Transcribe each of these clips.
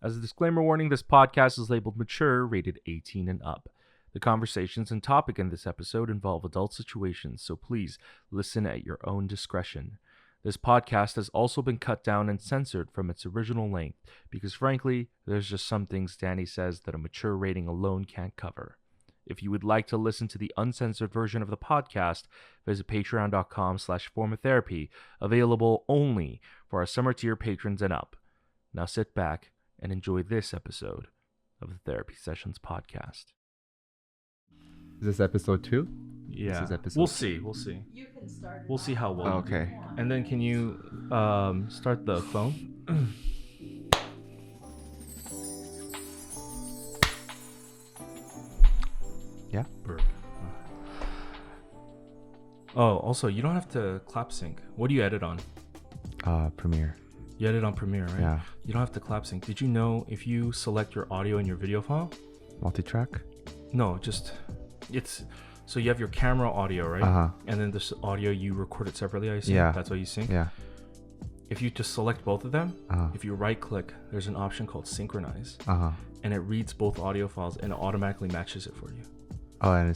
As a disclaimer warning, this podcast is labeled mature, rated 18 and up. The conversations and topic in this episode involve adult situations, so please listen at your own discretion. This podcast has also been cut down and censored from its original length because, frankly, there's just some things Danny says that a mature rating alone can't cover. If you would like to listen to the uncensored version of the podcast, visit patreon.com/formatherapy, available only for our summer tier patrons and up. Now sit back and enjoy this episode of the Therapy Sessions podcast. Is this episode 2? Yeah, This is episode we'll two. see. You can start. We'll see how well. Oh, okay. And then can you start the phone? Yeah. Burp. Oh, also, you don't have to clap sync. What do you edit on? Premiere. You edit on Premiere, right? Yeah. You don't have to clap sync. Did you know if you select your audio and your video file? Multi-track? No, just it's so you have your camera audio, right? Uh-huh. And then this audio you record it separately, I assume. Yeah. That's why you sync. Yeah. If you just select both of them, Uh-huh. if you right click, there's an option called synchronize, Uh-huh. and it reads both audio files and it automatically matches it for you. Oh, and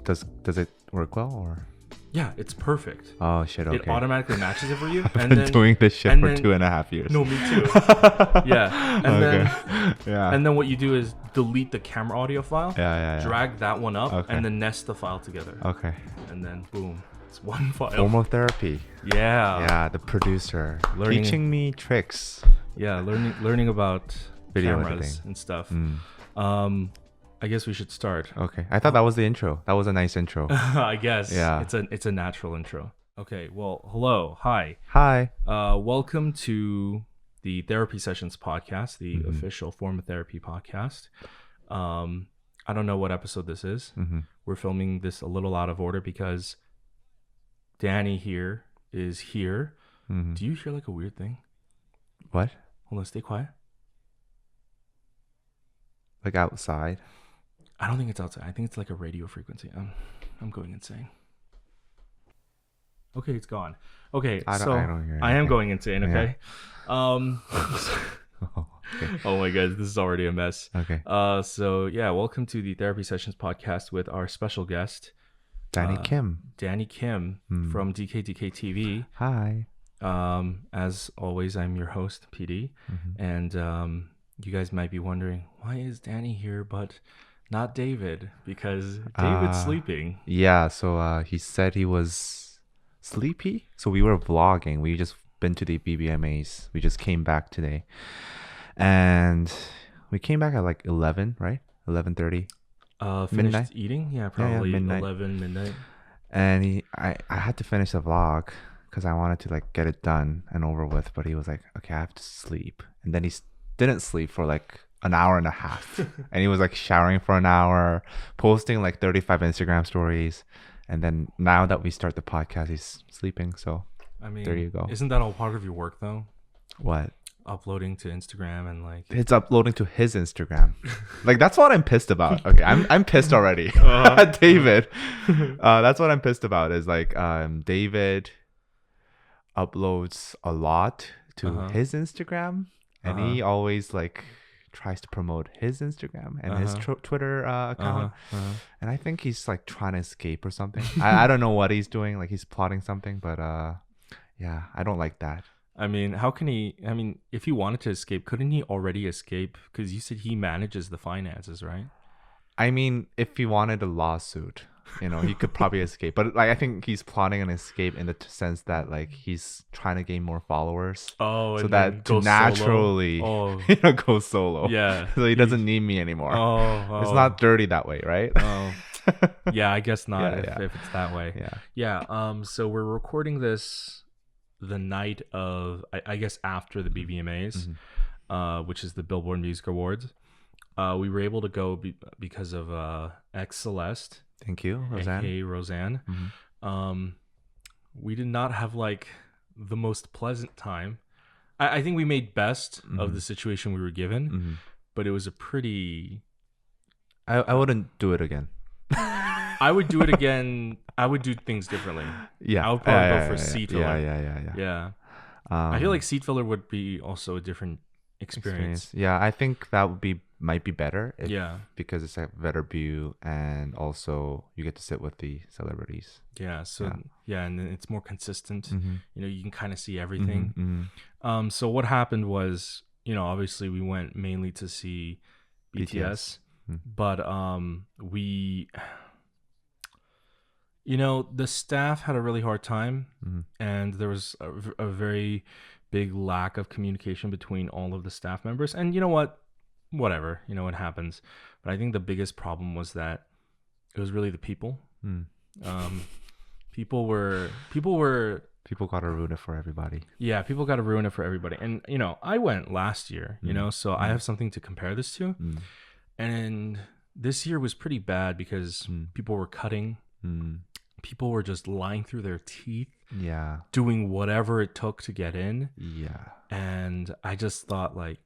does it work well or? Yeah, it's perfect. Oh shit, okay. It automatically matches it for you. I've And been then doing this shit and for then- 2.5 years. no, me too. Yeah, and Okay. then Yeah. and then what you do is delete the camera audio file, yeah. drag that one up, Okay. and then nest the file together, Okay. and then boom, it's one file. Formal therapy. Yeah, Yeah, the producer Learning- teaching me tricks. yeah, learning about Video cameras editing. and stuff. Mm. I guess we should start. Okay. I thought that was the intro. That was a nice intro. I guess. Yeah. It's a natural intro. Okay. Well, hello, hi. Hi. Welcome to the Therapy Sessions podcast, the official Form of Therapy podcast. I don't know what episode this is. Mm-hmm. We're filming this a little out of order because Danny here is here. Mm-hmm. Do you hear like a weird thing? What? Hold on, stay quiet. Like outside? I don't think it's outside. I think it's like a radio frequency. I'm going insane. Okay, it's gone. Okay, I don't hear I am anything. going insane. Okay. Oh, okay. Oh my god, this is already a mess. Okay. So yeah, welcome to the Therapy Sessions podcast with our special guest, Danny Kim. Danny Kim from DKDKTV. Hi. As always, I'm your host, PD, and you guys might be wondering why is Danny here, but not David, because David's sleeping. Yeah, so he said he was sleepy. So we were vlogging. We just been to the BBMAs. We just came back today. And we came back at like 11, right? 11:30. Finished Midnight? eating? Yeah, probably midnight. 11, midnight. And I had to finish the vlog because I wanted to like get it done and over with. But he was like, okay, I have to sleep. And then he didn't sleep for like an hour and a half. And he was like showering for an hour, posting like 35 Instagram stories. And then now that we start the podcast, he's sleeping. So I mean, there you go. Isn't that all part of your work though? What? Uploading to Instagram and like It's uploading to his Instagram. Like that's what I'm pissed about. Okay, I'm pissed already. David. That's what I'm pissed about is like David uploads a lot to his Instagram and he always like tries to promote his Instagram and his Twitter account. And I think he's like trying to escape or something. I don't know what he's doing. Like he's plotting something, but yeah, I don't like that. I mean, how can he? I mean, if he wanted to escape, couldn't he already escape? Because you said he manages the finances, right? I mean, if he wanted a lawsuit, he could probably escape. But like, I think he's plotting an escape in the sense that like he's trying to gain more followers. Oh, so and that then to go naturally, solo. Oh, go solo. yeah. So he doesn't need me anymore. Oh, It's not dirty that way, right? Oh, yeah. I guess not Yeah, if it's that way. Yeah. Yeah. So we're recording this the night of, I guess, after the BBMAs, which is the Billboard Music Awards. We were able to go because of ex Celeste. Thank you, Roseanne. AKA Roseanne. We did not have like the most pleasant time. I think we made best of the situation we were given, but it was a pretty. I wouldn't do it again. I would do it again. I would do things differently. Yeah, I would probably go for seat filler. Yeah. Yeah. I feel like seat filler would be also a different experience. Yeah, I think that might be better. Yeah. Because it's a better view, and also you get to sit with the celebrities. Yeah. So and then it's more consistent. Mm-hmm. You know, you can kind of see everything. Mm-hmm. So what happened was, you know, obviously we went mainly to see BTS. But we, you know, the staff had a really hard time, and there was a very big lack of communication between all of the staff members. And you know what? Whatever, you know, it happens. But I think the biggest problem was that it was really the people. People got to ruin it for everybody. Yeah, people got to ruin it for everybody. And you know, I went last year, you know, so I have something to compare this to. And this year was pretty bad because people were cutting. People were just lying through their teeth. Yeah. Doing whatever it took to get in. Yeah. And I just thought like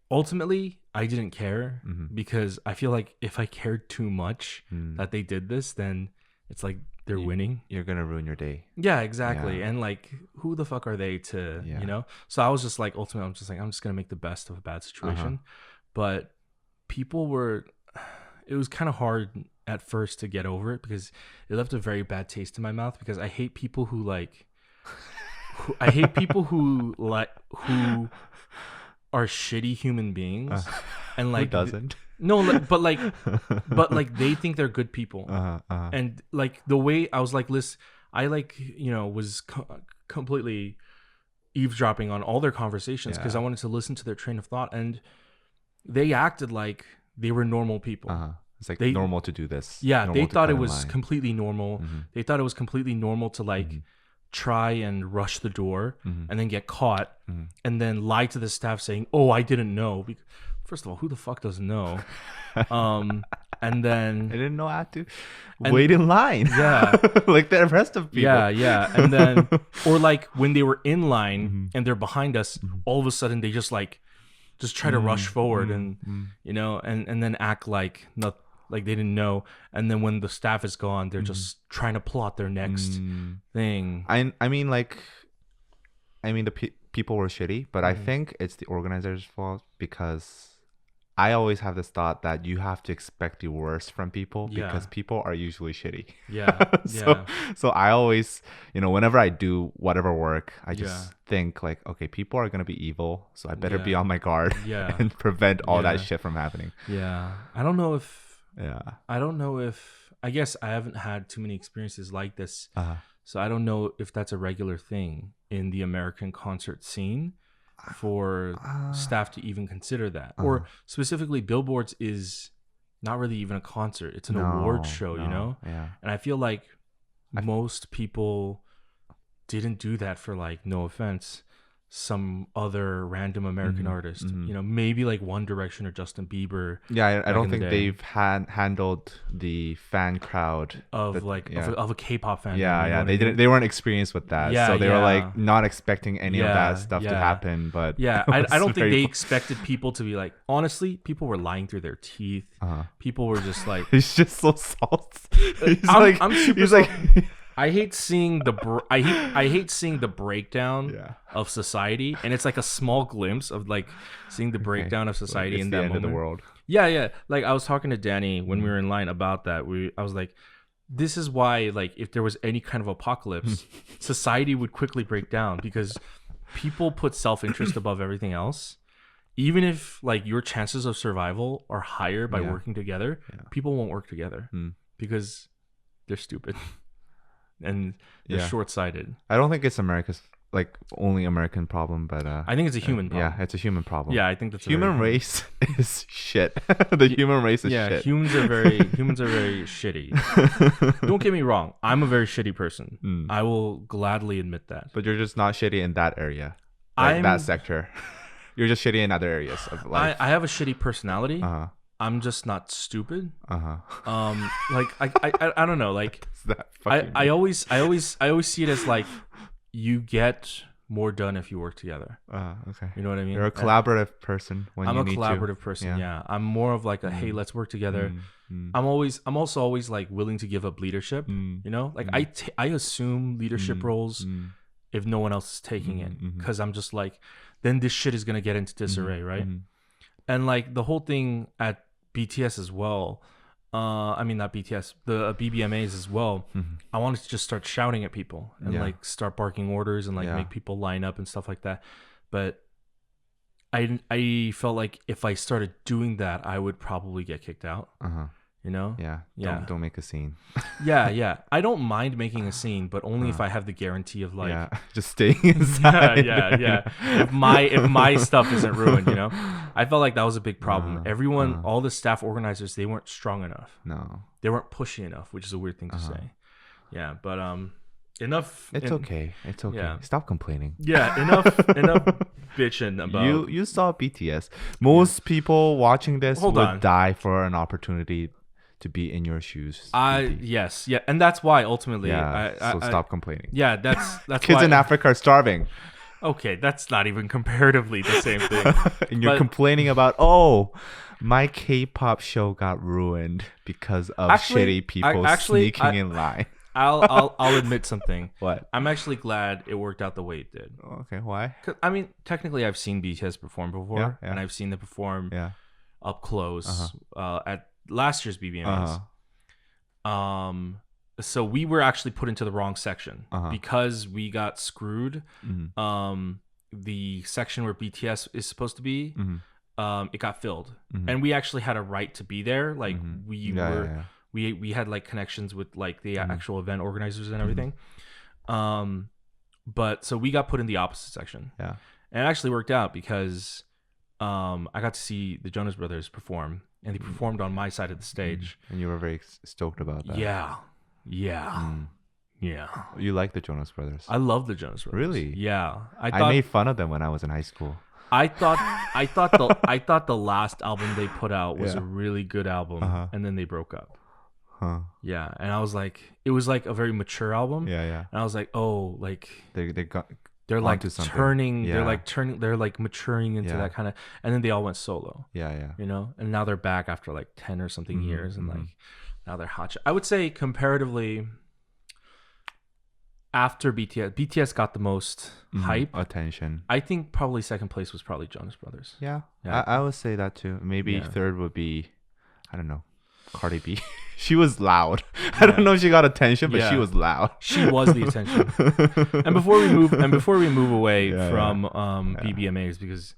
ultimately I didn't care because I feel like if I cared too much that they did this, then it's like they're winning. You're going to ruin your day. Yeah, exactly. Yeah. And like, who the fuck are they to, you know? So I was just like, ultimately, I'm just going to make the best of a bad situation. But people were, it was kind of hard at first to get over it because it left a very bad taste in my mouth because I hate people who are shitty human beings. And like, who doesn't? No, but they think they're good people. And like the way I was like, listen, I like, you know, was completely eavesdropping on all their conversations because I wanted to listen to their train of thought, and they acted like they were normal people. It's like normal to do this. Yeah, they thought it was completely normal. They thought it was completely normal to like try and rush the door and then get caught and then lie to the staff saying, "Oh, I didn't know." First of all, who the fuck doesn't know? And then I didn't know I had to wait in line. Yeah, like the rest of people. Yeah. And then, or like when they were in line and they're behind us, all of a sudden they just try to rush forward and you know, and then act like like they didn't know. And then when the staff is gone, they're just trying to plot their next thing. I mean, the people were shitty, but I think it's the organizers' fault because I always have this thought that you have to expect the worst from people because people are usually shitty. Yeah. So I always, you know, whenever I do whatever work, I just think like, okay, people are going to be evil. So I better be on my guard and prevent all that shit from happening. Yeah. I guess I haven't had too many experiences like this. So I don't know if that's a regular thing in the American concert scene for staff to even consider that. Or specifically, Billboards is not really even a concert. It's an award show, you know? Yeah. And I feel like most people didn't do that for, like, no offense, some other random American artist. You know, maybe like One Direction or Justin Bieber. Yeah, I don't think they've handled the fan crowd of a K-pop fan. Yeah, they weren't experienced with that. So they were like not expecting any of that stuff to happen. But I don't think they expected people to be like, honestly, people were lying through their teeth. People were just like, he's just so salty. I'm super salty. I hate seeing I hate seeing the breakdown of society, and it's like a small glimpse of like seeing the breakdown of society in that moment. Of the world. Yeah. Like I was talking to Danny when we were in line about that. I was like, this is why, like, if there was any kind of apocalypse, society would quickly break down because people put self-interest above everything else. Even if like your chances of survival are higher by working together, people won't work together because they're stupid. And they're short-sighted. I don't think it's America's like only American problem, but I think it's a human problem. Yeah, it's a human problem. Yeah, I think that's human race is shit. The human race is shit. Humans are very shitty. Don't get me wrong. I'm a very shitty person. I will gladly admit that. But you're just not shitty in that area, like that sector. You're just shitty in other areas of life. I have a shitty personality. I'm just not stupid. Like I don't know. Like I always see it as like you get more done if you work together. Okay. You know what I mean? You're a collaborative person when I'm you a need collaborative to. person. Yeah. I'm more of like a hey, let's work together. I'm also always like willing to give up leadership. You know, like I assume leadership roles if no one else is taking it, because I'm just like, then this shit is gonna get into disarray, right? And like the whole thing at BTS as well. I mean, not BTS, the BBMAs as well. I wanted to just start shouting at people and like start barking orders and like make people line up and stuff like that. But I felt like if I started doing that, I would probably get kicked out. You know? Yeah. Don't make a scene. Yeah. I don't mind making a scene, but only if I have the guarantee of like just staying inside. Yeah. If my stuff isn't ruined, you know? I felt like that was a big problem. Everyone, all the staff organizers, they weren't strong enough. No. They weren't pushy enough, which is a weird thing to say. Yeah, but enough. It's okay. Yeah. Stop complaining. Yeah, enough bitching about you saw BTS. Most people watching this would die for an opportunity to be in your shoes. Yes, and that's why ultimately. Stop complaining. Yeah, that's kids why, in Africa are starving. Okay, that's not even comparatively the same thing. And you're complaining about my K-pop show got ruined because of shitty people sneaking in line. I'll admit something. What? I'm actually glad it worked out the way it did. Okay, why? I mean, technically, I've seen BTS perform before, and I've seen them perform up close at last year's BBMAs. So we were actually put into the wrong section because we got screwed. The section where BTS is supposed to be, it got filled, and we actually had a right to be there. Like we had like connections with like the actual event organizers and everything. But so we got put in the opposite section. Yeah, and it actually worked out because I got to see the Jonas Brothers perform. And they performed on my side of the stage. And you were very stoked about that. Yeah. You like the Jonas Brothers? I love the Jonas Brothers. Really? Yeah. I made fun of them when I was in high school. I thought the last album they put out was a really good album, and then they broke up. Yeah, and I was like, it was like a very mature album. Yeah. And I was like, oh, like they're like turning, they're like maturing into that kind of, and then they all went solo. Yeah. You know, and now they're back after like 10 or something years, and like now they're hot. I would say comparatively, after BTS got the most hype, attention. I think probably second place was probably Jonas Brothers. Yeah. I would say that too. Maybe third would be, I don't know, Cardi B. She was loud. I don't know if she got attention, but she was loud. She was the attention. And before we move away from BBMAs, because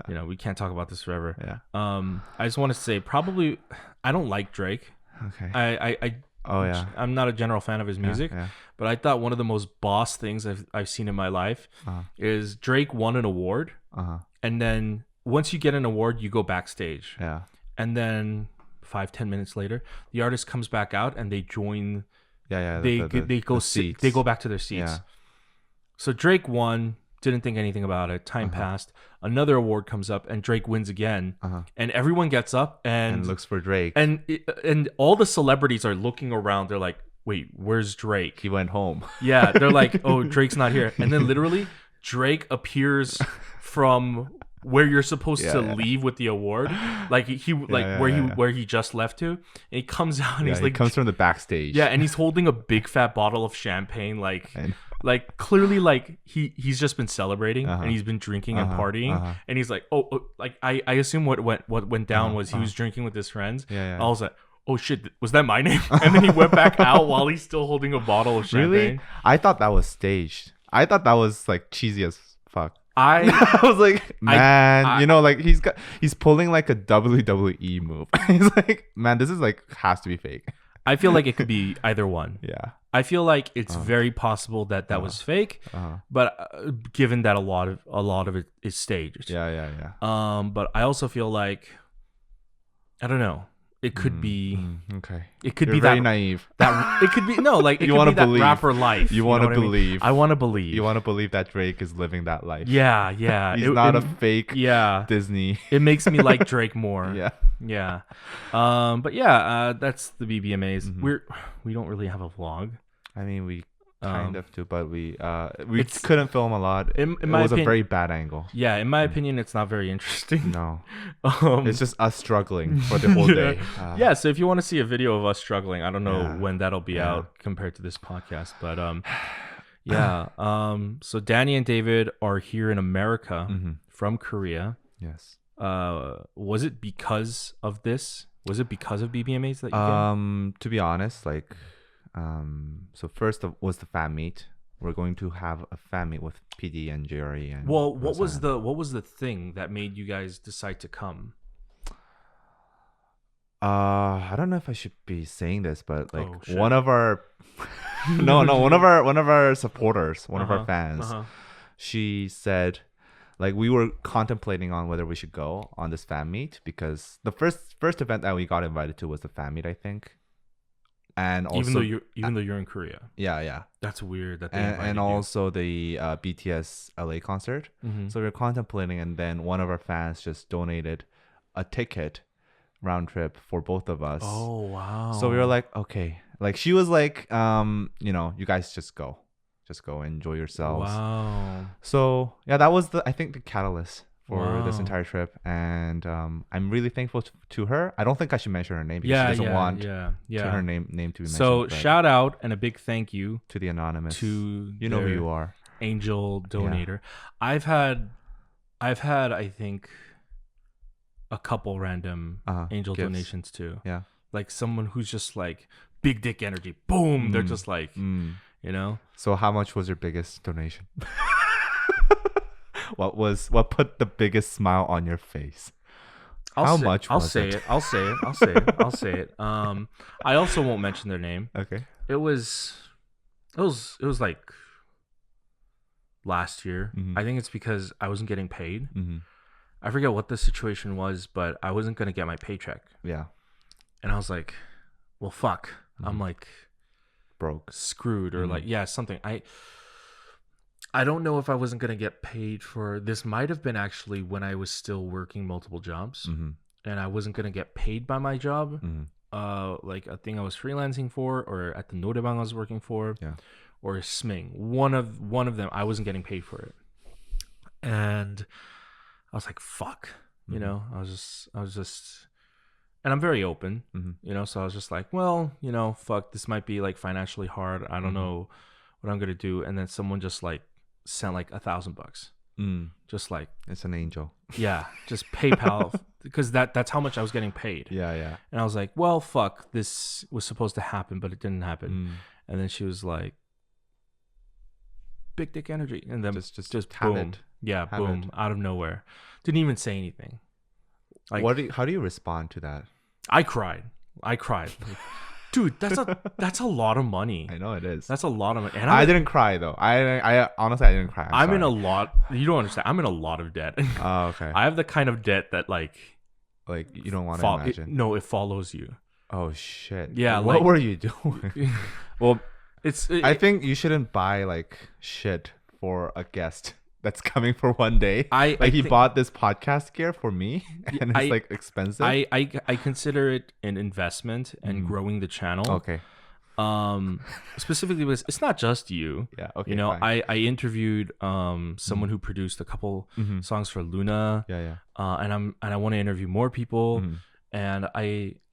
you know we can't talk about this forever. I just want to say probably I don't like Drake. Okay. I'm not a general fan of his music, but I thought one of the most boss things I've seen in my life is Drake won an award, and then once you get an award, you go backstage. And then 5-10 minutes later, the artist comes back out and they join. They go back to their seats. So Drake won, didn't think anything about it. Time passed. Another award comes up and Drake wins again. And everyone gets up and looks for Drake. And all the celebrities are looking around. They're like, wait, where's Drake? He went home. Yeah, they're like, oh, Drake's not here. And then literally Drake appears from where you're supposed to leave with the award, like where he just left to, and he comes out and he comes from the backstage. And he's holding a big fat bottle of champagne, like clearly like he's just been celebrating and he's been drinking and partying, and he's like, like I assume what went down was he was drinking with his friends. I was like, oh shit, was that my name? And then he went back out while he's still holding a bottle of champagne. Really? I thought that was staged. I thought that was like cheesy as fuck. I was like, man, you know, like he's pulling like a WWE move. He's like, man, this is like has to be fake. I feel like it could be either one. I feel like it's very possible that was fake, but given that a lot of it is staged. But I also feel like, I don't know. It could be okay. It could You're be very that naive. That it could be no, like it you could be that believe. rapper life. You want to believe. I want to believe. You want to believe that Drake is living that life. Yeah. He's not a fake. Disney. It makes me like Drake more. Yeah. But that's the BBMAs. We don't really have a vlog. I mean, we kind of do, but we couldn't film a lot. It was a very bad angle. Yeah, in my opinion, it's not very interesting. No, it's just us struggling for the whole day. So if you want to see a video of us struggling, I don't know when that'll be out compared to this podcast, but so Danny and David are here in America from Korea. Yes. Was it because of this? Was it because of BBMAs that you came? To be honest, like, so first was the fan meet. We're going to have a fan meet with PD and JRE and. Well, what Roseanne. was the thing that made you guys decide to come? I don't know if I should be saying this, but like Oh, shit. one of our one of our supporters, one of our fans, she said, like, we were contemplating on whether we should go on this fan meet because the first event that we got invited to was the fan meet, I think. And also even though you're in Korea. Yeah. That's weird that they And invited also the BTS LA concert. you. So we were contemplating, and then one of our fans just donated a ticket round trip for both of us. Oh wow. So we were like, okay. Like, she was like, you guys just go enjoy yourselves. Wow. So yeah, that was I think the catalyst for this Wow. entire trip, and I'm really thankful to her. I don't think I should mention her name because she doesn't want to her name to be mentioned. So shout out and a big thank you to the anonymous. to You know who their you are. angel donator. I've had I think a couple random angel gifts. donations too. Yeah. Like someone who's just like big dick energy. Boom. They're just like, you know. So how much was your biggest donation? What put the biggest smile on your face? I'll say it. I also won't mention their name. Okay. It was like last year. I think it's because I wasn't getting paid. I forget what the situation was, but I wasn't gonna get my paycheck. Yeah. And I was like, well, fuck. I'm like broke, screwed, or like, yeah, something. I don't know if I wasn't gonna get paid for this. Might have been actually when I was still working multiple jobs, and I wasn't gonna get paid by my job. Like a thing I was freelancing for, or at the Nodebang I was working for, or Sming. One of them, I wasn't getting paid for it, and I was like, fuck. You know, I was just. And I'm very open, you know, so I was just like, well, you know, fuck, this might be like financially hard. I don't know what I'm going to do. And then someone just like sent like $1,000. Just like, it's an angel. Yeah. Just PayPal, because that's how much I was getting paid. Yeah. And I was like, well, fuck, this was supposed to happen, but it didn't happen. And then she was like, big dick energy. And then just boom. It. Yeah. Boom. Out of nowhere. Didn't even say anything. Like, how do you respond to that? I cried. Like, dude, that's a lot of money. I know it is. That's a lot of money. And I didn't cry though. I honestly, I didn't cry. I'm in a lot. You don't understand. I'm in a lot of debt. Oh, okay. I have the kind of debt that like you don't want to imagine. It follows you. Oh shit. Yeah. What were you doing? Well, I think you shouldn't buy like shit for a guest that's coming for one day. He bought this podcast gear for me, and it's like expensive. I consider it an investment and growing the channel. Okay. Specifically because it's not just you. Yeah. Okay. You know, fine. I interviewed someone who produced a couple songs for Luna. Yeah. And I want to interview more people. And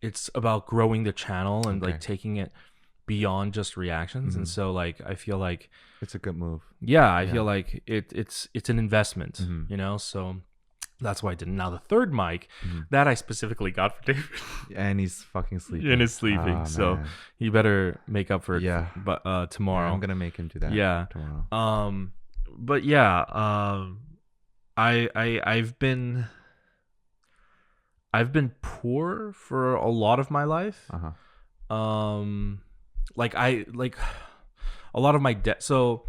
it's about growing the channel and like taking it beyond just reactions. And so like I feel like it's a good move. Yeah, I feel like it's an investment, you know, so that's why I did it. Now the third mic that I specifically got for David, and he's fucking sleeping. And he's sleeping, so man. He better make up for it. Yeah, but tomorrow I'm gonna make him do that. Yeah, tomorrow. But yeah, I've been poor for a lot of my life. Like a lot of my debt. So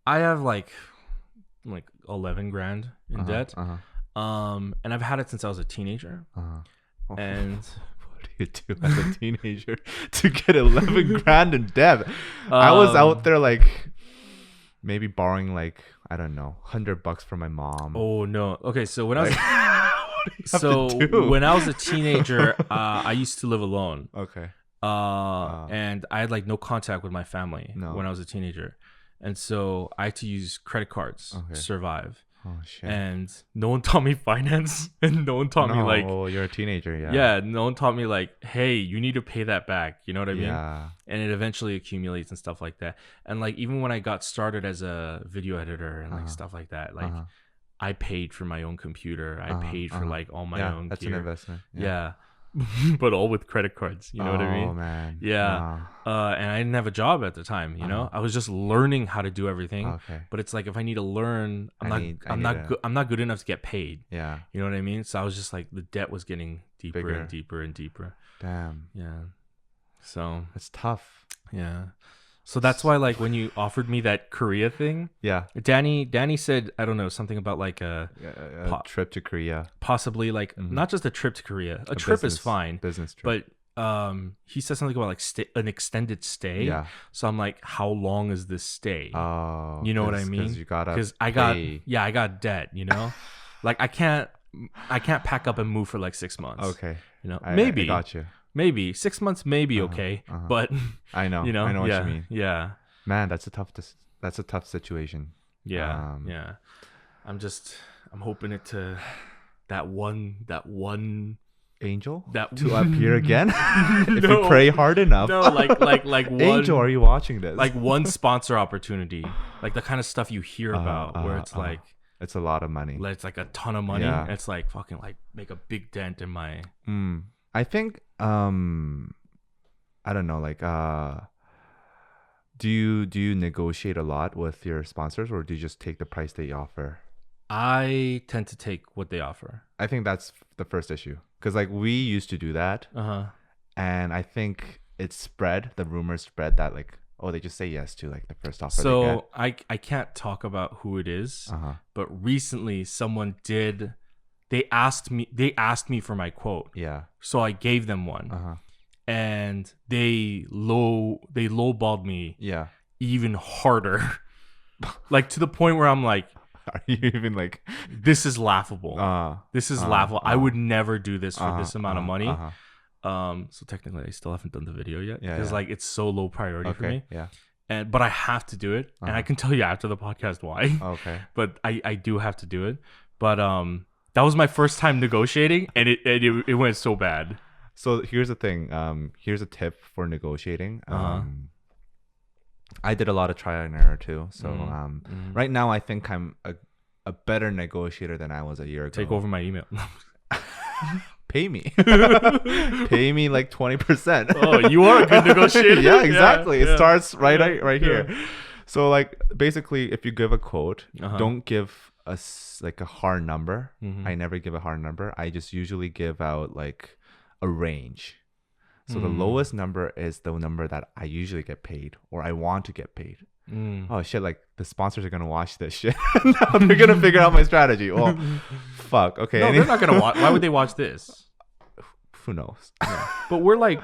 I have like 11 grand in debt. And I've had it since I was a teenager. And what do you do as a teenager to get 11 grand in debt? I was out there like maybe borrowing like, I don't know, $100 from my mom. Oh no. Okay, so when I was when I was a teenager, I used to live alone. Okay. And I had like no contact with my family when I was a teenager, and so I had to use credit cards to survive. Oh shit! And no one taught me finance, and no one taught me like, oh, you're a teenager, yeah. Yeah, no one taught me like, hey, you need to pay that back. You know what I mean? Yeah. And it eventually accumulates and stuff like that. And like even when I got started as a video editor and like stuff like that, like I paid for my own computer. I paid for like all my own that's gear. an investment. Yeah. But all with credit cards. You know what I mean? Oh man. Yeah. Wow. And I didn't have a job at the time, you know? I was just learning how to do everything. Okay. But it's like if I need to learn, I'm not good enough to get paid. Yeah. You know what I mean? So I was just like the debt was getting deeper Bigger. and deeper and deeper. Damn. Yeah. So It's tough. yeah. So that's why, like, when you offered me that Korea thing, Yeah. Danny said, I don't know, something about like a trip to Korea. possibly like not just a trip to Korea. A trip is fine, Business trip. but he said something about like an extended stay. Yeah. So I'm like, how long is this stay? Oh. You know what I mean? Because I got debt. You know, like I can't pack up and move for like 6 months. Okay. You know, I maybe got you. Maybe 6 months, maybe okay, but I know. you know, I know what you mean. Yeah. Man, that's a tough situation. Yeah. Yeah. I'm hoping it to that one angel that to appear again. If No. you pray hard enough. No, like one angel, are you watching this? like one sponsor opportunity, like the kind of stuff you hear about where it's like it's a lot of money. it's like a ton of money. Yeah. It's like fucking like make a big dent in my. I think I don't know, like do you negotiate a lot with your sponsors, or do you just take the price they offer? I tend to take what they offer. I think that's the first issue, because like we used to do that, and I think the rumors spread that like, oh, they just say yes to like the first offer. So I can't talk about who it is, but recently someone did. They asked me for my quote. Yeah. So I gave them one. And they lowballed me. Yeah. Even harder. Like to the point where I'm like, are you even like, this is laughable. This is laughable. I would never do this for this amount of money. So technically I still haven't done the video yet because like it's so low priority for me. Yeah. But I have to do it. And I can tell you after the podcast why. Okay. But I do have to do it. But that was my first time negotiating, and it went so bad. So here's the thing. Here's a tip for negotiating. I did a lot of trial and error too. So right now I think I'm a better negotiator than I was a year ago. Take over my email. Pay me. Pay me like 20%. Oh, you are a good negotiator. Yeah, exactly. It starts right here. So like basically, if you give a quote, don't give us like a hard number. I never give a hard number. I just usually give out like a range. So the lowest number is the number that I usually get paid, or I want to get paid. Oh shit, like the sponsors are gonna watch this shit. Now they're gonna figure out my strategy. Well, fuck. Okay. No, they're not gonna watch. Why would they watch this? Who knows? Yeah. But we're like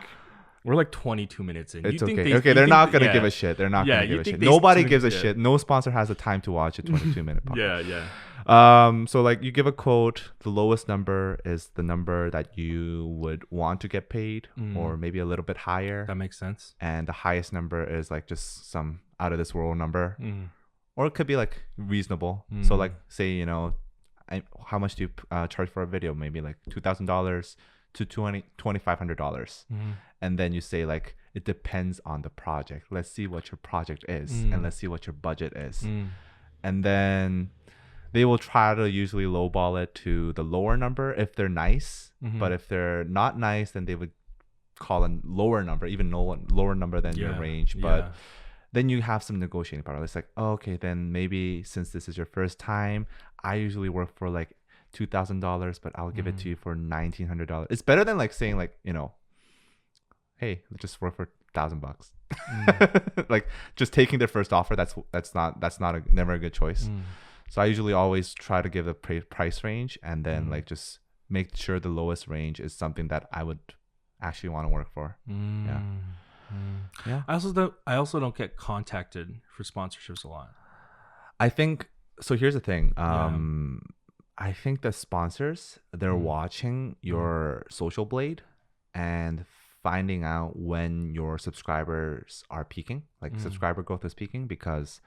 22 minutes in. It's okay. They're not gonna give a shit. They're not gonna give a shit. Nobody gives a shit. No sponsor has the time to watch a 22-minute podcast. Yeah. So like you give a quote, the lowest number is the number that you would want to get paid, or maybe a little bit higher. That makes sense. And the highest number is like just some out of this world number, or it could be like reasonable. So like say, you know, how much do you charge for a video? Maybe like $2,000 to $2,500. And then you say like, it depends on the project. Let's see what your project is, and let's see what your budget is. And then they will try to usually lowball it to the lower number if they're nice. But if they're not nice, then they would call a lower number, even lower number than your range. But then you have some negotiating power. It's like, oh, okay, then maybe since this is your first time, I usually work for like $2,000, but I'll give it to you for $1,900. It's better than like saying like, you know, hey, let's just work for $1,000. Like just taking their first offer. That's never a good choice. So I usually always try to give a price range, and then like just make sure the lowest range is something that I would actually want to work for. Yeah. I also don't get contacted for sponsorships a lot. I think so. Here's the thing. I think the sponsors, they're watching your social blade and finding out when your subscribers are peaking, like subscriber growth is peaking, because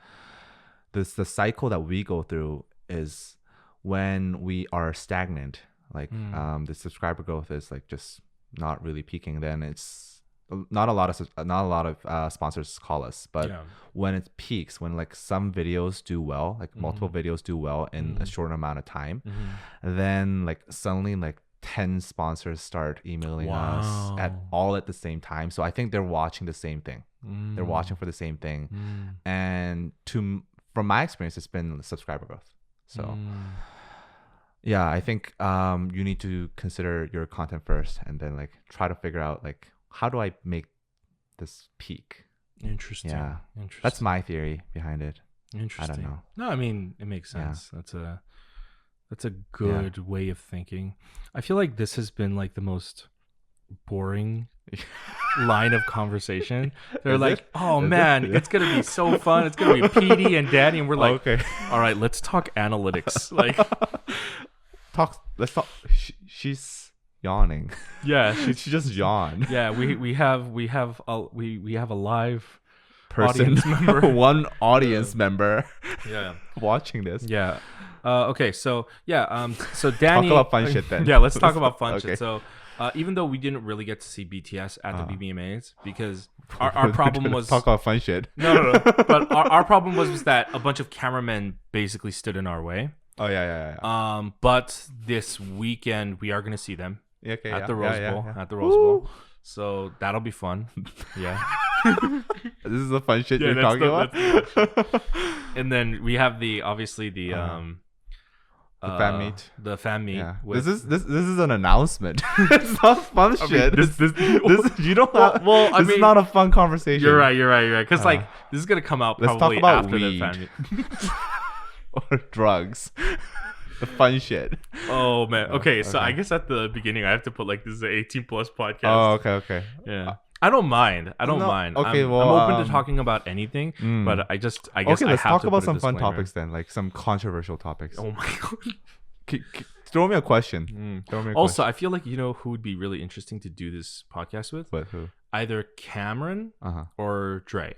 the cycle that we go through is when we are stagnant, like the subscriber growth is like just not really peaking, then it's not a lot of sponsors call us, but Yeah. when it peaks, when like some videos do well, like multiple videos do well in a short amount of time, then like suddenly like 10 sponsors start emailing us at the same time. So I think they're watching the same thing. They're watching for the same thing. And from my experience, it's been subscriber growth. So yeah, I think you need to consider your content first and then like try to figure out like, how do I make this peak? Interesting. Yeah. Interesting. That's my theory behind it. Interesting. I don't know. No, I mean, it makes sense. That's a good way of thinking. I feel like this has been like the most boring line of conversation. They're Is like, it? oh Is man, it? it's gonna be so fun. It's gonna be PD and Danny, and we're like, okay. all right, let's talk analytics. Like, let's talk. She's yawning. yeah, She just yawned. yeah. We have a live Person, audience member. one audience member Yeah. watching this. Yeah. Okay. So yeah. So Danny. Talk about fun shit then. Yeah. Let's talk about fun Okay. shit. So, even though we didn't really get to see BTS at the BBMAs because our problem was talk about fun shit. no. But our problem was that a bunch of cameramen basically stood in our way. Oh yeah. But this weekend we are gonna see them Okay, at the Rose Bowl. yeah. At the Rose Bowl. So that'll be fun. Yeah. This is the fun shit Yeah, you're that's talking about. And then we have the fan meet. The fan meet. Yeah. with- This is an announcement. It's not fun shit. this- You don't. well, I this mean, is not a fun conversation. You're right. Because like this is gonna come out let's talk probably about after the weed. fan meet. Or drugs. The fun shit. Oh man. Okay, so okay. I guess at the beginning I have to put like this is an 18 plus podcast. Oh, okay. Yeah. I don't mind. No, mind. okay, I'm well, open to talking about anything, but I guess Okay, I let's have talk to about put a some fun disclaimer. topics then, like some controversial topics. Oh my god. Throw me a question. Throw me a Also, I feel like you know who would be really interesting to do this podcast with? question. But who? Either Cameron or Dre.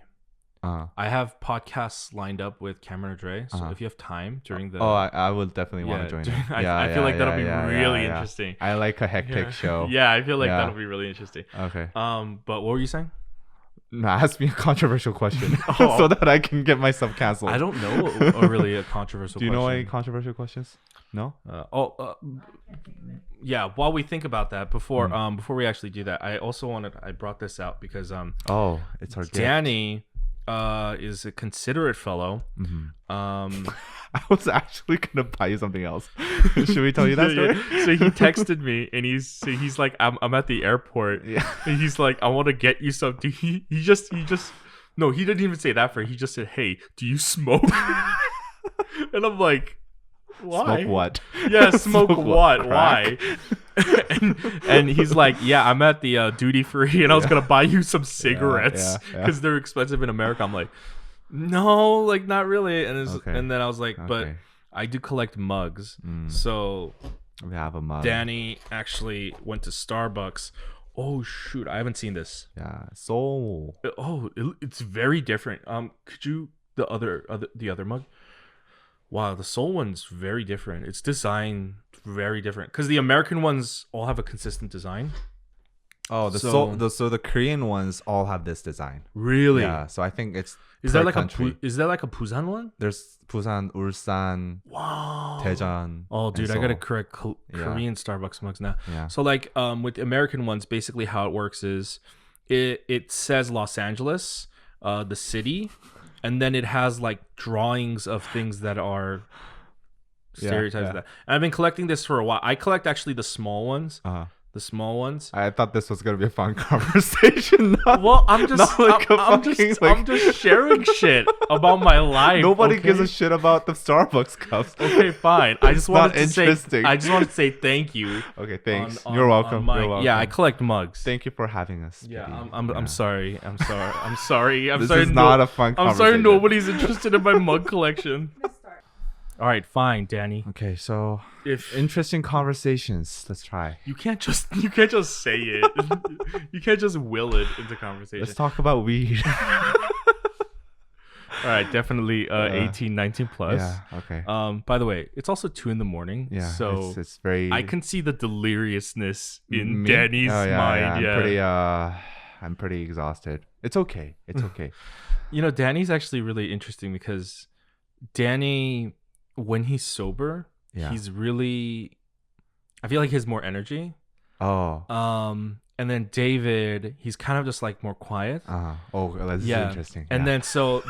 I have podcasts lined up with Cameron or Dre, so if you have time during the I would definitely want to join it. I feel like that'll be really interesting. I like a hectic show. Yeah, I feel like that'll be really interesting. Okay. But what were you saying? No, ask me a controversial question so that I can get myself canceled. I don't know really a controversial Do you question. know any controversial questions? No? Yeah, while we think about that, before we actually do that, I brought this out because it's our gift. Danny is a considerate fellow. I was actually gonna buy you something else. Should we tell you that story? So he texted me and he's like, I'm at the airport. Yeah. And he's like, I want to get you something. He just no, he didn't even say that for. He just said, hey, do you smoke? And I'm like, why? Smoke what? Yeah, smoke what? Crack? Why? and he's like, yeah, I'm at the duty free, and I was gonna buy you some cigarettes because they're expensive in America. I'm like, no, like not really. And then I was like, but I do collect mugs, so we have a mug. Danny actually went to Starbucks. Oh shoot, I haven't seen this. Yeah, so It's very different. Could you the other mug? Wow, the Seoul one's very different. It's designed very different because the American ones all have a consistent design. Oh, the Korean ones all have this design. Really? Yeah. So I think it's is there like country. a Busan one? There's Busan, Ulsan, Wow. Daejeon. Oh, dude, I Seoul. gotta correct Korean Starbucks mugs now. Yeah. So like with the American ones, basically how it works is it says Los Angeles, the city. And then it has like drawings of things that are stereotypes of that. And I've been collecting this for a while. I collect actually the small ones. The small ones. I thought this was gonna be a fun conversation. Well, I'm just sharing shit about my life. Nobody gives a shit about the Starbucks cups. Okay, fine. I just wanted to say thank you. Okay, thanks. You're welcome. You're welcome. Yeah, I collect mugs. Thank you for having us. Yeah, Speedy. I'm sorry. I'm sorry. This is not a fun conversation. I'm sorry nobody's interested in my mug collection. All right, fine, Danny. Okay, so if interesting conversations. Let's try. You can't just say it. You can't just will it into conversation. Let's talk about weed. All right, definitely 18, 19 plus. Yeah, okay. By the way, it's also 2 a.m. Yeah, so it's very. I can see the deliriousness in Danny's mind. I'm I'm pretty exhausted. It's okay. It's okay. You know, Danny's actually really interesting because Danny, when he's sober, Yeah. he's really, I feel like he has more energy. Oh. And then David, he's kind of just like more quiet. Oh, this is interesting. And then so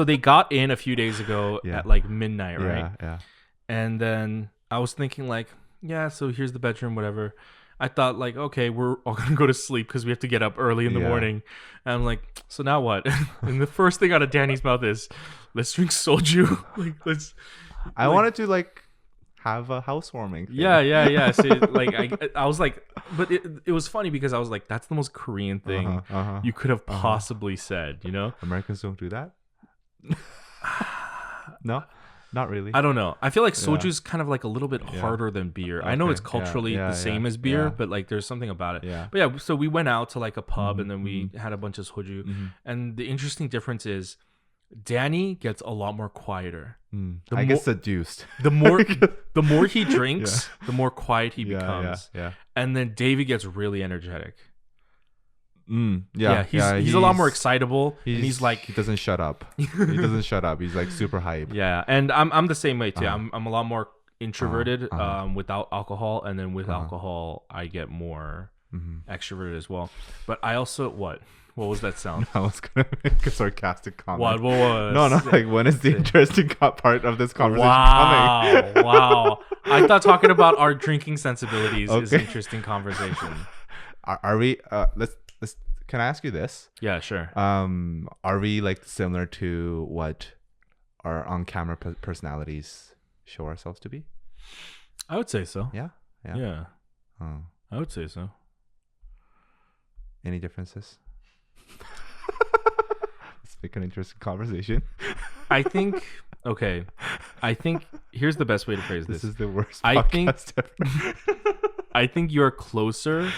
they got in a few days ago at like midnight, right? Yeah. And then I was thinking like, yeah, so here's the bedroom, whatever. I thought like, okay, we're all gonna go to sleep because we have to get up early in the morning. And I'm like, so now what? And the first thing out of Danny's mouth is, let's drink soju. Like, let's. I wanted to like have a housewarming thing. Yeah. So like I was like, but it was funny because I was like, that's the most Korean thing you could have possibly said, you know? Americans don't do that. No, not really. I don't know. I feel like soju is kind of like a little bit harder than beer. Okay. I know it's culturally the same as beer, but like there's something about it. Yeah. But yeah, so we went out to like a pub and then we had a bunch of soju. And the interesting difference is Danny gets a lot more quieter. I get seduced. The more he drinks, the more quiet he becomes. Yeah. And then David gets really energetic. Yeah. He's a lot more excitable. And he's like, he doesn't shut up. He doesn't shut up. He's like super hype. Yeah, and I'm the same way too. I'm a lot more introverted without alcohol, and then with alcohol I get more extroverted as well. But I also what was that sound? I was gonna make a sarcastic comment. What was? No. Like, when is the interesting part of this conversation coming? Wow. I thought talking about our drinking sensibilities is an interesting conversation. Are we? Let's. Can I ask you this? Yeah, sure. Are we like similar to what our on-camera personalities show ourselves to be? I would say so. Yeah. I would say so. Any differences? Let's make an interesting conversation. I think here's the best way to phrase this. This is the worst podcast ever. I think you're closer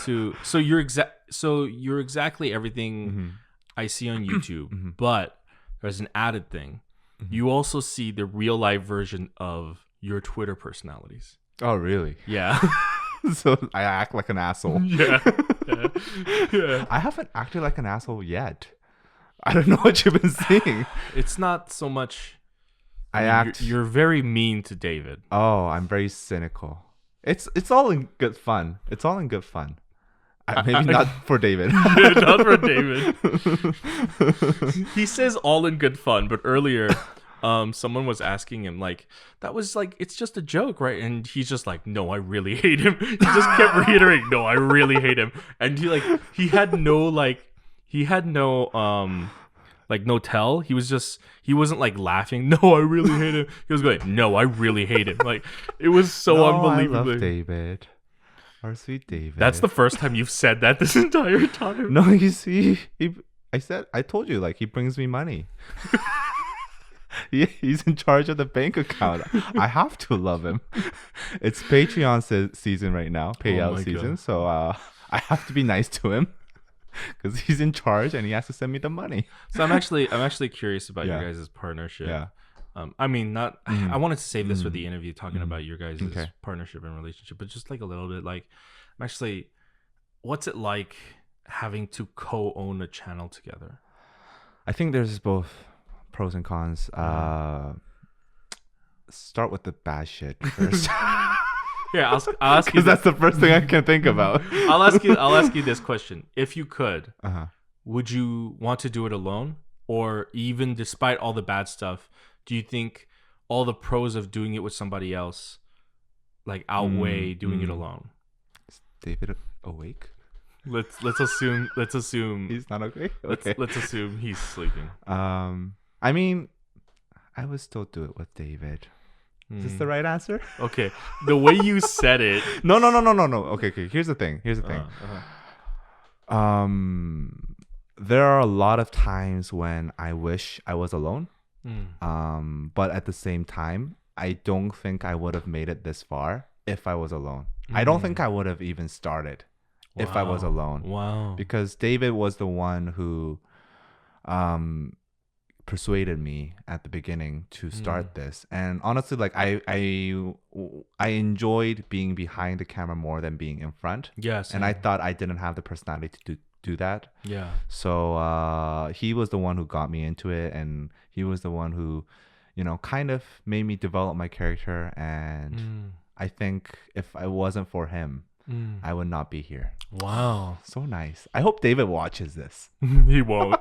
to so you're exactly everything I see on YouTube, but there's an added thing. You also see the real life version of your Twitter personalities. Oh, really? Yeah. So I act like an asshole. Yeah. I haven't acted like an asshole yet. I don't know what you've been seeing. It's not so much. You're very mean to David. Oh, I'm very cynical. It's all in good fun. It's all in good fun. Maybe not for David. Not for David. He says all in good fun, but earlier someone was asking him like, that was like, it's just a joke, right? And he's just like, no, I really hate him. He just kept reiterating, no, I really hate him. And he had no no tell. He wasn't like laughing. No, I really hate him. He was going, no, I really hate him. Like, it was so unbelievable. I love David. Our sweet David. That's the first time you've said that this entire time. No, I told you, like, he brings me money. He's in charge of the bank account. I have to love him. It's Patreon season right now, payout season. God. So I have to be nice to him. Because he's in charge and he has to send me the money. So I'm actually curious about your guys' partnership. Yeah. I mean, not. I wanted to save this for the interview, talking about your guys' partnership and relationship, but just like a little bit. Like, I'm actually, what's it like having to co-own a channel together? I think there's both pros and cons. Start with the bad shit first. Here, I'll ask you. Because that's the first thing I can think about. I'll ask you this question: if you could, would you want to do it alone, or even despite all the bad stuff, do you think all the pros of doing it with somebody else like outweigh doing it alone? Is David awake? Let's assume he's not okay. Okay. Let's assume he's sleeping. I mean, I would still do it with David. Is this the right answer? Okay. The way you said it. No. Okay. Here's the thing. There are a lot of times when I wish I was alone. But at the same time, I don't think I would have made it this far if I was alone. I don't think I would have even started if I was alone. Wow. Because David was the one who persuaded me at the beginning to start this, and honestly, like I enjoyed being behind the camera more than being in front. Yes. And I thought I didn't have the personality to do that. Yeah. So he was the one who got me into it, and he was the one who, you know, kind of made me develop my character. And I think if it wasn't for him, I would not be here. Wow. So nice. I hope David watches this. He won't.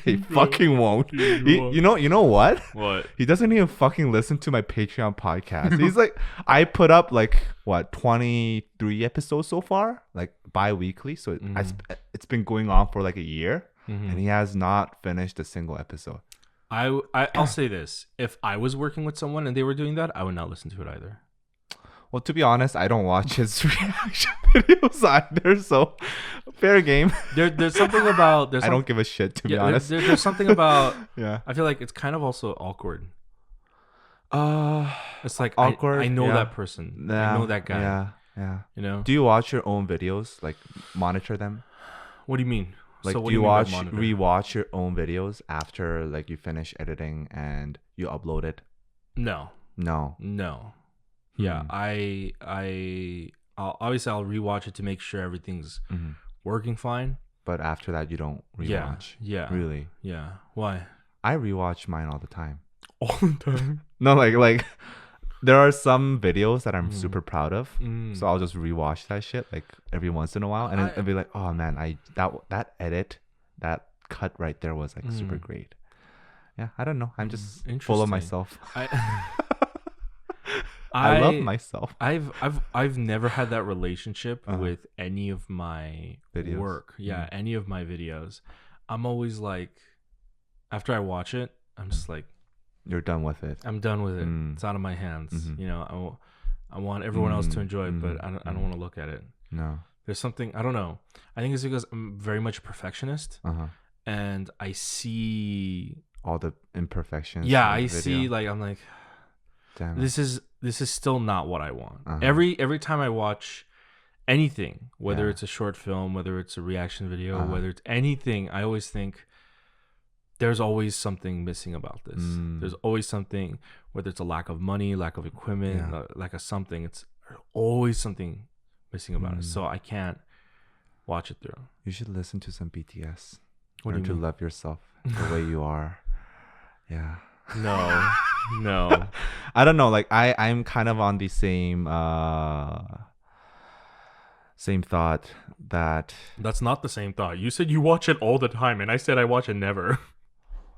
He fucking won't. Won't. You know what? What? He doesn't even fucking listen to my Patreon podcast. He's like, I put up like what 23 episodes so far, like bi-weekly. So it's been going on for like a year, and he has not finished a single episode. I'll say this: if I was working with someone and they were doing that, I would not listen to it either. Well, to be honest, I don't watch his reaction videos either, so fair game. There's something about I don't give a shit, to be honest. There's something about yeah. I feel like it's kind of also awkward. It's like awkward. I know that person. I know that guy. Yeah. You know. Do you watch your own videos? Like monitor them? What do you mean? Like, so do you rewatch your own videos after like you finish editing and you upload it? No. Yeah, I'll rewatch it to make sure everything's working fine. But after that, you don't rewatch. Yeah. Really? Yeah. Why? I rewatch mine all the time. All the time? No, like there are some videos that I'm super proud of, so I'll just rewatch that shit like every once in a while, and it'll be like, oh man, that edit, that cut right there was like super great. Yeah, I don't know. I'm just full of myself. I love myself. I've never had that relationship with any of my videos. Work. Yeah, any of my videos. I'm always like, after I watch it, I'm just like, you're done with it. I'm done with it. It's out of my hands. You know, I want everyone else to enjoy it, but I don't want to look at it. No. There's something, I don't know. I think it's because I'm very much a perfectionist, and I see all the imperfections. Yeah, I see. Like, I'm like, damn, this is still not what I want. Every time I watch anything, whether it's a short film, whether it's a reaction video, whether it's anything, I always think there's always something missing about this. There's always something, whether it's a lack of money, lack of equipment, lack of something. It's always something missing about it. So I can't watch it through. You should listen to some BTS. What do you to mean? love yourself the way you are. Yeah. No. I don't know. Like I'm kind of on the same thought that. That's not the same thought. You said you watch it all the time, and I said I watch it never.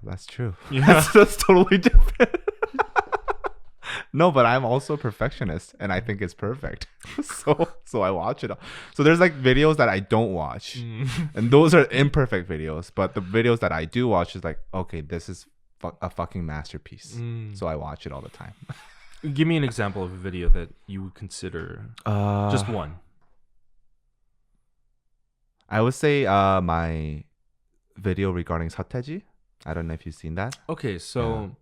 That's true. Yeah. That's totally different. No, but I'm also a perfectionist, and I think it's perfect. So I watch it. So there's like videos that I don't watch, and those are imperfect videos. But the videos that I do watch is like, okay, this is a fucking masterpiece. So I watch it all the time. Give me an example of a video that you would consider just one. I would say my video regarding Sateji. I don't know if you've seen that. Okay, so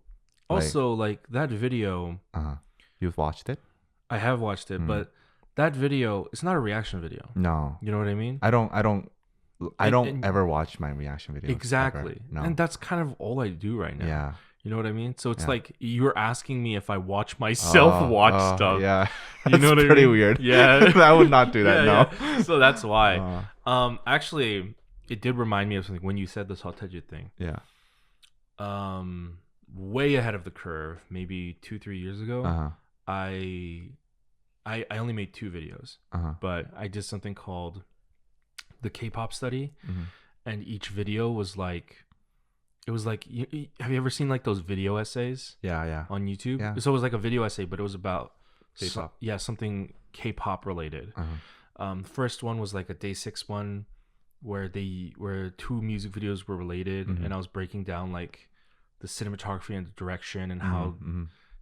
also like that video. You've watched it? I have watched it, but that video, it's not a reaction video. No. You know what I mean? I don't ever watch my reaction videos. Exactly. No. And that's kind of all I do right now. Yeah. You know what I mean? So it's like you're asking me if I watch myself watch stuff. Yeah. You know what I mean? Pretty weird. Yeah. I would not do that. No. Yeah. So that's why. Actually, it did remind me of something when you said the Sateji thing. Yeah. Way ahead of the curve, maybe 2-3 years ago. I only made 2 videos, but I did something called the K-pop study, and each video was like, it was like, have you ever seen like those video essays? Yeah. On YouTube. Yeah. So it was like a video essay, but it was about K-pop. Something K-pop related. The first one was like a day 6 one where 2 music videos were related, and I was breaking down like the cinematography and the direction and how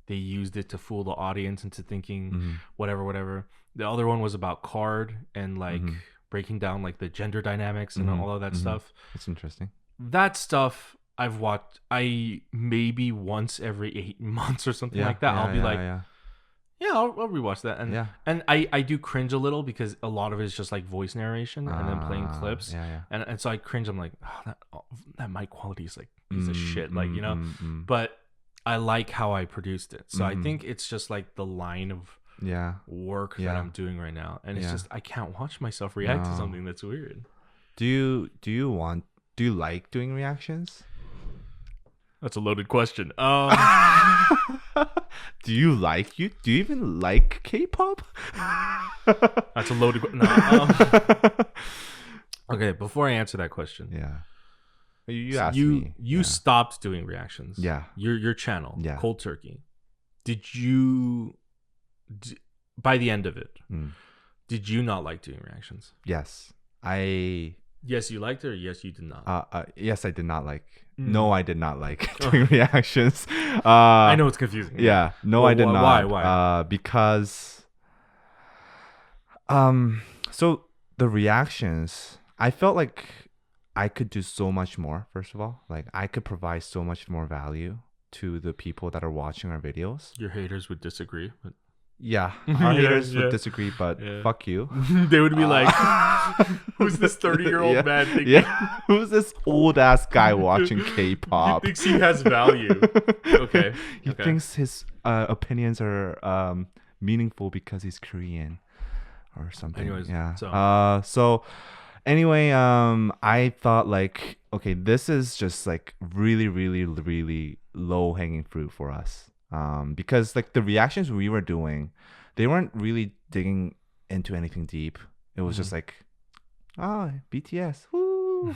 they used it to fool the audience into thinking whatever. The other one was about Card and like breaking down like the gender dynamics and all of that stuff. It's interesting. That stuff I've watched. I maybe once every 8 months or something like that. I'll be like, I'll rewatch that. And I do cringe a little because a lot of it is just like voice narration and then playing clips. And so I cringe. I'm like, that mic quality is like piece of shit. Like, you know, but I like how I produced it. So I think it's just like the line of work that I'm doing right now. And it's just, I can't watch myself react to something that's weird. Do you like doing reactions? That's a loaded question. Do you even like K-pop? That's a loaded question. Okay, before I answer that question. Yeah. You asked me. You stopped doing reactions. Yeah. Your channel, yeah. Cold Turkey. Did you by the end of it, did you not like doing reactions? Yes. Yes, you liked it, or yes, you did not? Yes, I did not like. No, I did not like doing reactions. I know it's confusing. Yeah. No, I did not. Why? Because so the reactions, I felt like I could do so much more, first of all. Like, I could provide so much more value to the people that are watching our videos. Your haters would disagree. But... Yeah, our haters would disagree, but fuck you. They would be like, who's this 30-year-old man thinking? Yeah, who's this old-ass guy watching K-pop? He thinks he has value. Okay. He thinks his opinions are meaningful because he's Korean or something. Anyways, yeah. So anyway, I thought like, okay, this is just like really, really, really low-hanging fruit for us. Because like the reactions we were doing, they weren't really digging into anything deep. It was just like, BTS, woo.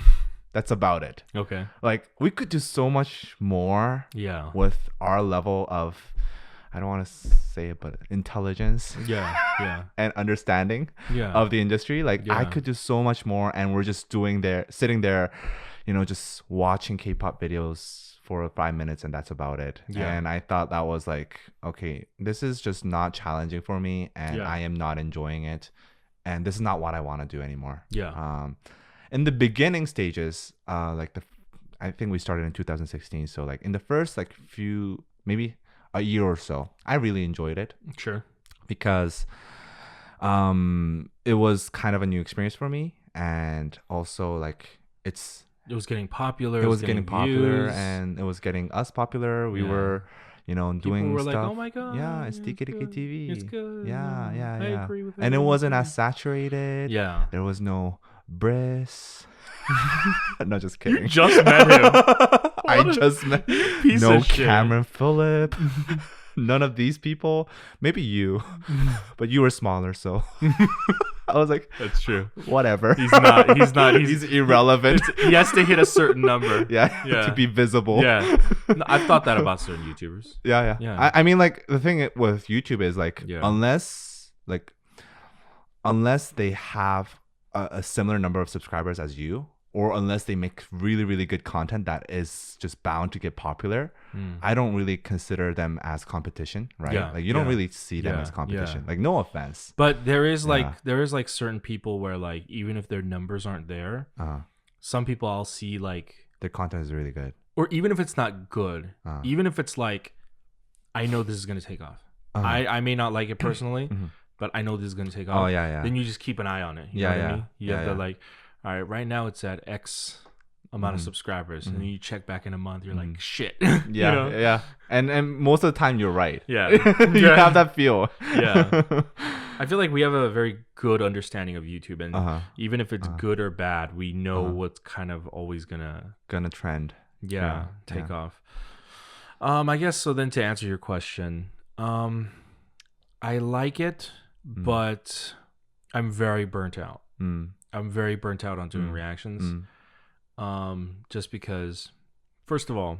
That's about it. Okay. Like, we could do so much more. Yeah. With our level of, I don't want to say it, but intelligence. Yeah. Yeah. And understanding. Yeah. Of the industry. Like, yeah. I could do so much more, and we're just sitting there, just watching K-pop videos for 5 minutes, and that's about it. Yeah. And I thought that was like, okay, this is just not challenging for me, and I am not enjoying it, and this is not what I want to do anymore. Yeah. In the beginning stages, I think we started in 2016, so like in the first like few, maybe a year or so, I really enjoyed it. Sure. Because it was kind of a new experience for me, and also like it was getting popular. It was getting popular, views. And it was getting us popular. We were, doing people were stuff. Like, oh my god, yeah, it's DKDKTV. It's good. Yeah. I agree with and it wasn't as saturated. Yeah, there was no Briss. No, just kidding. You just met him. I just met. Piece no of shit. Cameron Phillip. None of these people. Maybe you, but you were smaller, so. I was like, that's true. Whatever. He's not. He's irrelevant. He has to hit a certain number. Yeah. To be visible. Yeah. No, I've thought that about certain YouTubers. Yeah. I mean, like, the thing with YouTube is like, unless they have a similar number of subscribers as you, or unless they make really, really good content that is just bound to get popular, I don't really consider them as competition, right? Yeah, like, you don't really see them as competition. Yeah. Like, no offense. But there is like certain people where like, even if their numbers aren't there, some people I'll see like their content is really good. Or even if it's not good, even if it's like, I know this is going to take off. I may not like it personally, but I know this is going to take off. Oh, yeah. Then you just keep an eye on it. You know what I mean? You have to like, all right, right now it's at X amount of subscribers, and then you check back in a month, you're like, shit. Yeah. And most of the time you're right. Yeah. You have that feel. Yeah. I feel like we have a very good understanding of YouTube, and even if it's good or bad, we know what's kind of always gonna trend. Take off. I guess so. Then to answer your question, I like it, but I'm very burnt out. I'm very burnt out on doing reactions. Just because, first of all,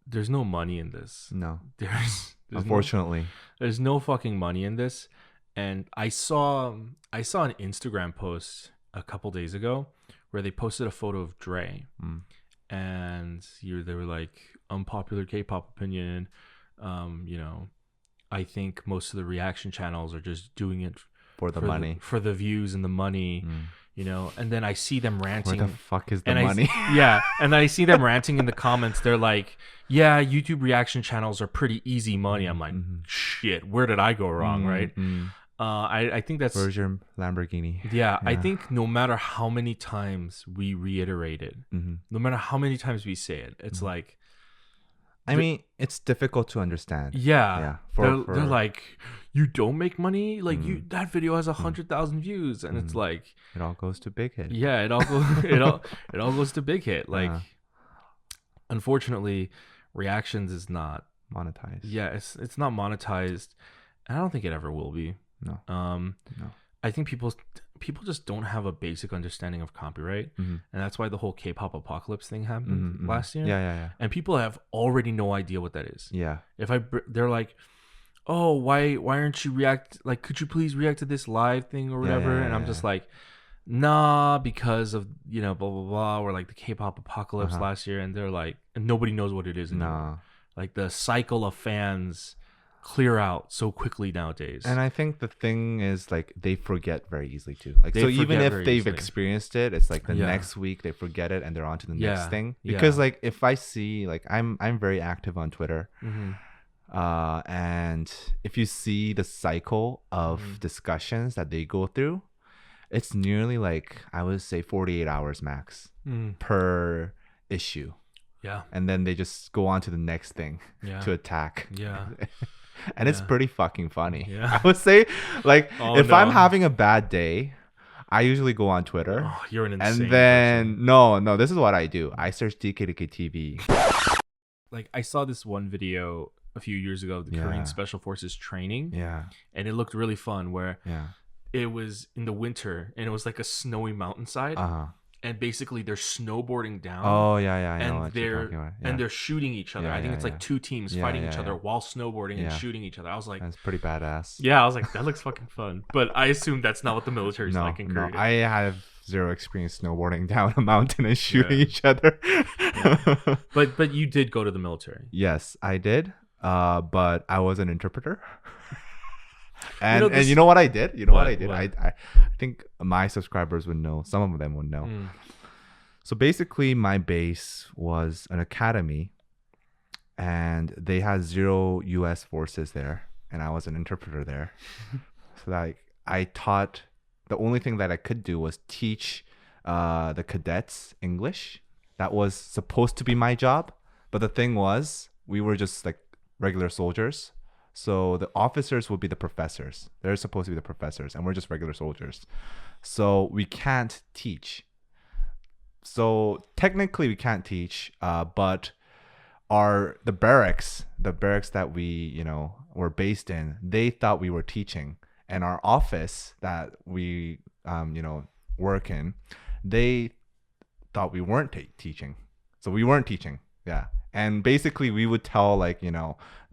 there's no money in this. No. There's unfortunately. There's no fucking money in this. And I saw an Instagram post a couple days ago where they posted a photo of Dre. And they were like, unpopular K-pop opinion. I think most of the reaction channels are just doing it for the money, for the views and the money, and then I see them ranting. Where the fuck is the money? And I see them ranting in the comments. They're like, yeah, YouTube reaction channels are pretty easy money. I'm like, shit, where did I go wrong, right? I think that's... Where's your Lamborghini? Yeah, I think no matter how many times we reiterate it, no matter how many times we say it, it's like, I mean, it's difficult to understand. Yeah. They're They're like, you don't make money? Like that video has 100,000 views, and it's like it all goes to Big Hit. Yeah, it all goes to Big Hit. Like unfortunately, reactions is not monetized. Yeah, it's not monetized. And I don't think it ever will be. No. No. I think people just don't have a basic understanding of copyright, and that's why the whole K-pop apocalypse thing happened last year. Yeah. And people have already no idea what that is. Yeah. They're like, oh, why aren't you could you please react to this live thing or whatever? And I'm just like, nah, because of blah blah blah, or like the K-pop apocalypse last year, and they're like, and nobody knows what it is anymore. Nah. Like the cycle of fans clear out so quickly nowadays. And I think the thing is, like, they forget very easily too. Like, so even if they've experienced it, it's like the next week they forget it and they're on to the next thing. Because like if I see, like, I'm very active on Twitter. And if you see the cycle of discussions that they go through, it's nearly like, I would say 48 hours max per issue. Yeah. And then they just go on to the next thing to attack. Yeah. And it's pretty fucking funny. Yeah. I would say, like, if I'm having a bad day, I usually go on Twitter. Oh, you're an insane And then, person. no, this is what I do. I search DKDKTV. Like, I saw this one video a few years ago of the Korean Special Forces training. Yeah. And it looked really fun where it was in the winter and it was like a snowy mountainside. And basically they're snowboarding down. Oh yeah, I know and what you're talking about. and they're shooting each other. I think it's like two teams fighting each other while snowboarding and shooting each other. I was like, that's pretty badass. Yeah, I was like, that looks fucking fun. But I assume that's not what the military's like in Korea. No, I have zero experience snowboarding down a mountain and shooting each other. But you did go to the military. Yes, I did. But I was an interpreter. And you know what I did? What I did? I think my subscribers would know. Some of them would know. So basically, my base was an academy, and they had 0 U.S. forces there, and I was an interpreter there. So like, I taught. The only thing that I could do was teach the cadets English. That was supposed to be my job, but the thing was, we were just like regular soldiers. So the officers would be the professors. They're supposed to be the professors, and we're just regular soldiers. So we can't teach. So technically we can't teach, but the barracks that we, were based in, they thought we were teaching. And our office that we, work in, they thought we weren't teaching. So we weren't teaching. Yeah. And basically we would tell, like,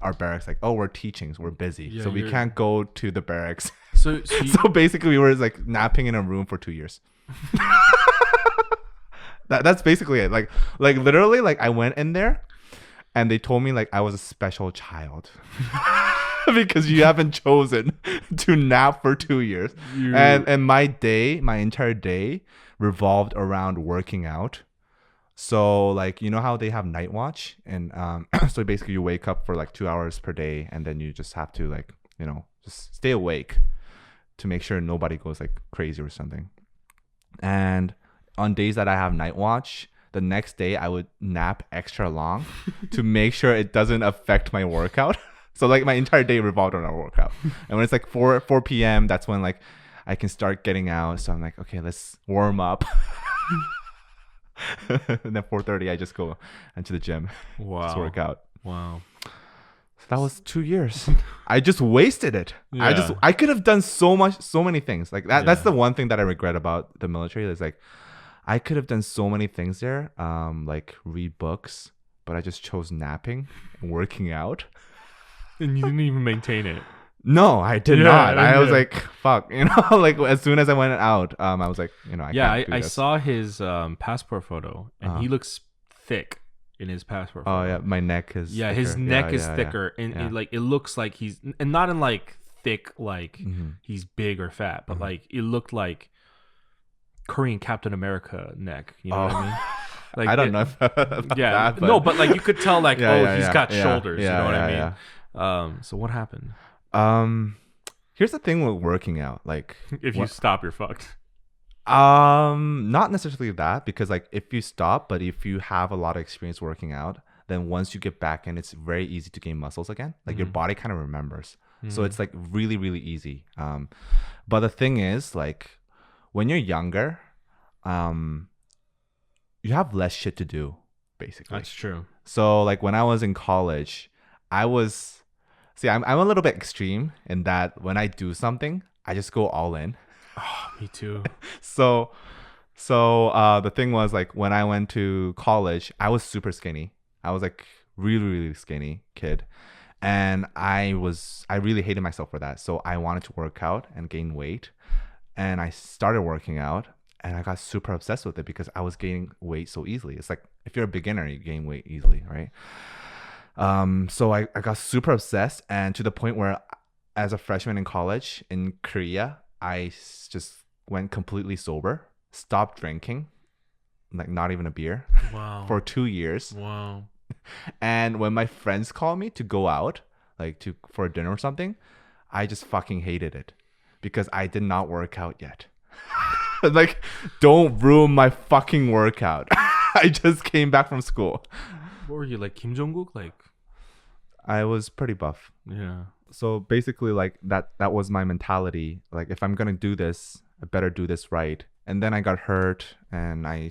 our barracks, like, oh, we're teaching, so we're busy, so we can't go to the barracks. So basically we were like napping in a room for 2 years. That's basically it. Like literally, like, I went in there and they told me like I was a special child. Because you haven't chosen to nap for 2 years. And my entire day revolved around working out. So like, you know how they have night watch, and so basically you wake up for like 2 hours per day, and then you just have to, like, just stay awake to make sure nobody goes like crazy or something. And on days that I have night watch, the next day I would nap extra long to make sure it doesn't affect my workout. So like my entire day revolved around our workout. And when it's like 4 p.m., that's when like I can start getting out. So I'm like, okay, let's warm up. And then 4:30 I just go into the gym. Wow. To work out. Wow. So that was 2 years. I just wasted it. Yeah. I could have done so many things. Like that. Yeah. That's the one thing that I regret about the military. Is like, I could have done so many things there. Like read books, but I just chose napping and working out. And you didn't even maintain it. No, I did not. I was like, fuck, like as soon as I went out, I was like, I saw his passport photo, and he looks thick in his passport photo. Oh yeah, my neck is thicker. His neck is thicker, and it looks like he's, and not in like thick, like he's big or fat, but like it looked like Korean Captain America neck. You know what I mean? Like, I don't know if that, but... No, but like you could tell, like, he's got shoulders. You know what I mean? Yeah. So what happened? Here's the thing with working out. Like, if you stop, you're fucked. Not necessarily that, because like if you stop, but if you have a lot of experience working out, then once you get back in, it's very easy to gain muscles again. Like your body kind of remembers. So it's like really, really easy. But the thing is, like when you're younger, you have less shit to do, basically. That's true. So like when I was in college, I'm a little bit extreme in that when I do something, I just go all in. Oh, me too. So the thing was, like when I went to college, I was super skinny. I was like really, really skinny kid. And I really hated myself for that. So I wanted to work out and gain weight. And I started working out and I got super obsessed with it because I was gaining weight so easily. It's like if you're a beginner, you gain weight easily, right? So I got super obsessed, and to the point where as a freshman in college in Korea, I just went completely sober, stopped drinking, like not even a beer. Wow. For 2 years. Wow. And when my friends call me to go out, like for dinner or something, I just fucking hated it because I did not work out yet. Like, don't ruin my fucking workout. I just came back from school. What were you, like Kim Jong-kook? Like, I was pretty buff. yeah. So basically, like that was my mentality. Like, if I'm gonna do this, I better do this right. And then I got hurt, and I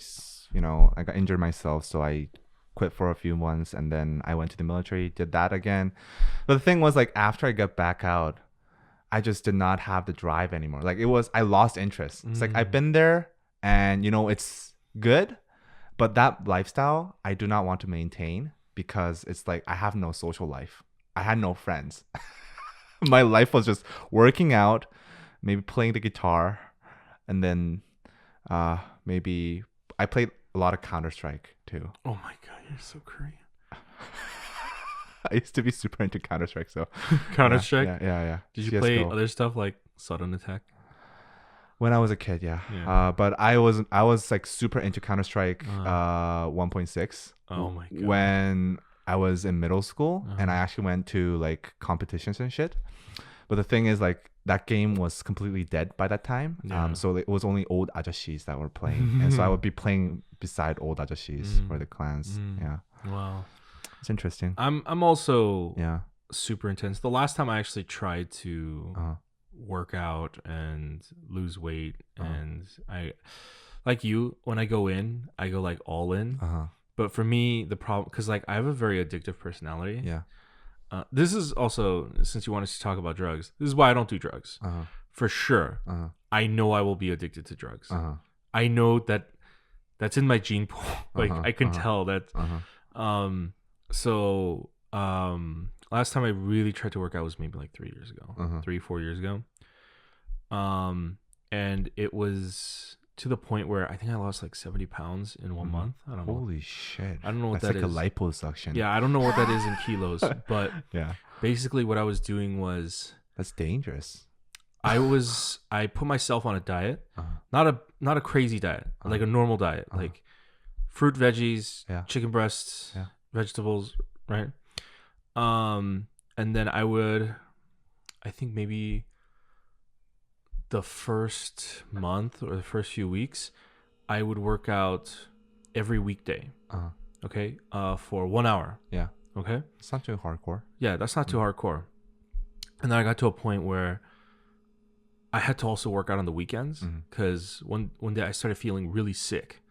got injured myself, so I quit for a few months, and then I went to the military, did that again. But the thing was, like, after I got back out, I just did not have the drive anymore. Like, I lost interest. It's like I've been there, and it's good, but that lifestyle I do not want to maintain because it's like I have no social life. I had no friends. My life was just working out, maybe playing the guitar, and then maybe I played a lot of Counter-Strike too. Oh my god, you're so Korean. I used to be super into Counter-Strike, so Counter-Strike? Yeah. Did you CS:GO. play other stuff like Sudden Attack? When I was a kid, yeah. But I was like super into Counter-Strike 1.6. Oh my god. When I was in middle school, and I actually went to like competitions and shit. But the thing is, like, that game was completely dead by that time. Yeah. So it was only old ajashis that were playing, and so I would be playing beside old ajashis for the clans. Yeah. Wow. It's interesting. I'm also Yeah. super intense. The last time I actually tried to work out and lose weight, and I, like you, when I go in, I go like all in. But for me, the problem, because like I have a very addictive personality. Yeah. This is also, since you want us to talk about drugs, this is why I don't do drugs. For sure. I know I will be addicted to drugs. I know that that's in my gene pool. Like I can tell that. So last time I really tried to work out was maybe like 3 years ago, 4 years ago. And it was to the point where I think I lost like 70 pounds in 1 month. I don't know. Holy shit. I don't know what That's that like is. a liposuction. Yeah, I don't know what that is in kilos, but Yeah. basically what I was doing was That's dangerous. I put myself on a diet, not a crazy diet, like a normal diet, like fruit, veggies, chicken breasts, vegetables, right? And then I think maybe the first month or the first few weeks, I would work out every weekday. Okay, for 1 hour. Yeah. Okay. It's not too hardcore. Yeah, that's not too hardcore. And then I got to a point where I had to also work out on the weekends because one day I started feeling really sick.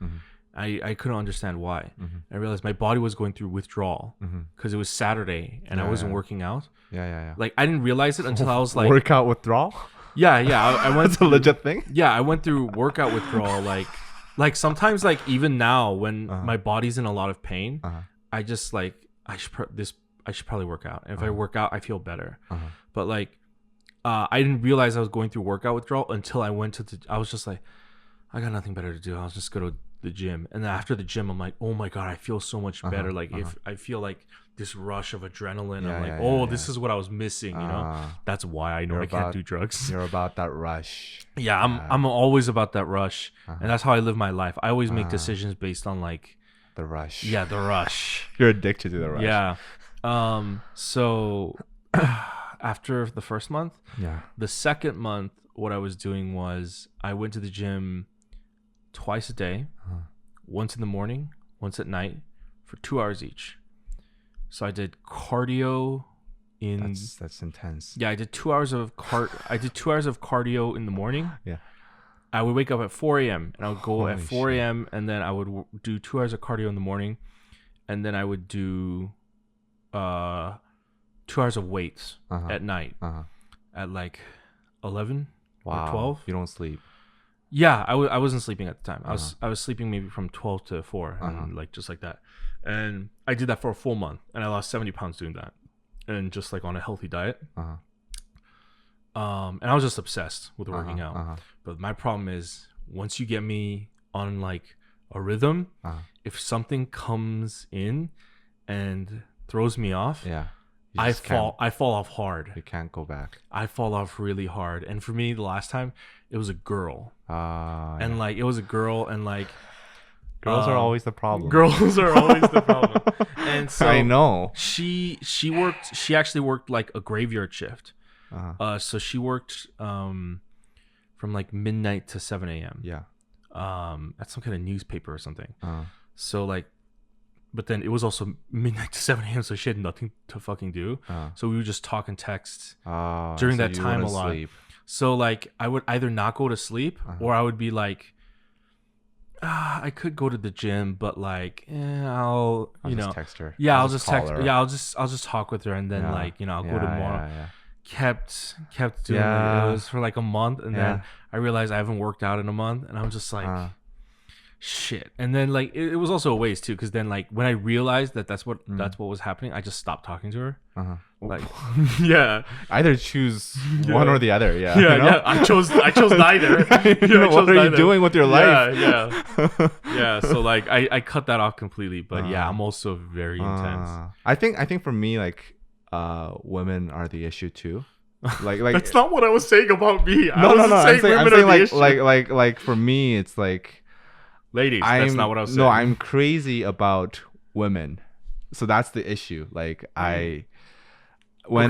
I couldn't understand why. I realized my body was going through withdrawal because it was Saturday and I wasn't working out. Yeah. Like I didn't realize it until I was like, workout withdrawal? Yeah. I went That's a legit thing. Yeah, I went through workout withdrawal. Like sometimes, like even now when my body's in a lot of pain, I just like I should probably work out. And if I work out, I feel better. But like I didn't realize I was going through workout withdrawal until I went to I was just like, I got nothing better to do. I'll just go to the gym. And then after the gym, I'm like, oh my god, I feel so much better. Like if I feel like this rush of adrenaline, I'm like, this is what I was missing. You know, that's why I know I can't do drugs. You're about that rush. Yeah, I'm always about that rush, and that's how I live my life. I always make decisions based on like the rush. Yeah, the rush. You're addicted to the rush. Yeah. So after the first month, the second month, what I was doing was I went to the gym twice a day, once in the morning, once at night, for 2 hours each. So I did cardio in. That's intense. Yeah, I did 2 hours of I did 2 hours of cardio in the morning. Yeah. I would wake up at 4 a.m. and I would go at Holy 4 shit. a.m. and then I would do 2 hours of cardio in the morning, and then I would do 2 hours of weights at night at like 11 or 12. You don't sleep. Yeah, I wasn't sleeping at the time. I was sleeping maybe from 12 to 4 and like just like that. And I did that for a full month and I lost 70 pounds doing that, and just like on a healthy diet. And I was just obsessed with working out. But my problem is, once you get me on like a rhythm, if something comes in and throws me off, I fall off hard. You can't go back. I fall off really hard. And for me, the last time, it was a girl. And like it was a girl, and like girls are always the problem. Girls are always the problem. And so I know. She actually worked like a graveyard shift. So she worked from like midnight to 7 a.m. Yeah. At some kind of newspaper or something. So like, but then it was also midnight to 7 a.m. So she had nothing to fucking do. So we would just talk and text during that time a lot. Sleep. So like I would either not go to sleep or I would be like, I could go to the gym, but like, I'll just text her. Yeah, I'll just text her. Yeah, I'll just talk with her, and then like, I'll go tomorrow. Kept doing it. It was for like a month, and then I realized I haven't worked out in a month, and I'm just like, shit. And then like it was also a waste too, because then like when I realized that that's what was happening, I just stopped talking to her. Like either choose one or the other. Yeah. I chose neither. What are you doing with your life? Yeah. So like I cut that off completely, but I'm also very intense. I think for me, like women are the issue too. Like that's not what I was saying about me. No. I'm saying like for me, it's like, ladies, that's not what I was saying. No, I'm crazy about women, so that's the issue. Like this is where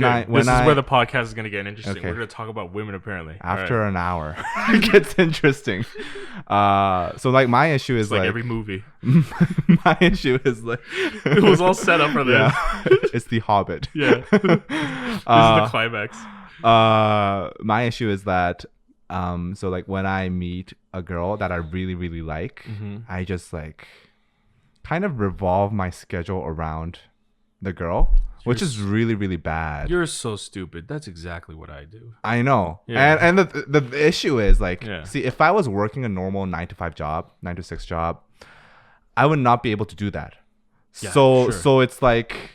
the podcast is gonna get interesting. Okay. We're gonna talk about women apparently. After an hour, it gets interesting. So like my issue is like every movie. My issue is like it was all set up for this. Yeah. It's The Hobbit. Yeah. This is the climax. My issue is that so like when I meet a girl that I really, really like, I just like kind of revolve my schedule around the girl, which is really, really bad. You're so stupid. That's exactly what I do. I know. Yeah. And the issue is like, see, if I was working a normal 9 to 6 job, I would not be able to do that. Yeah, so it's like,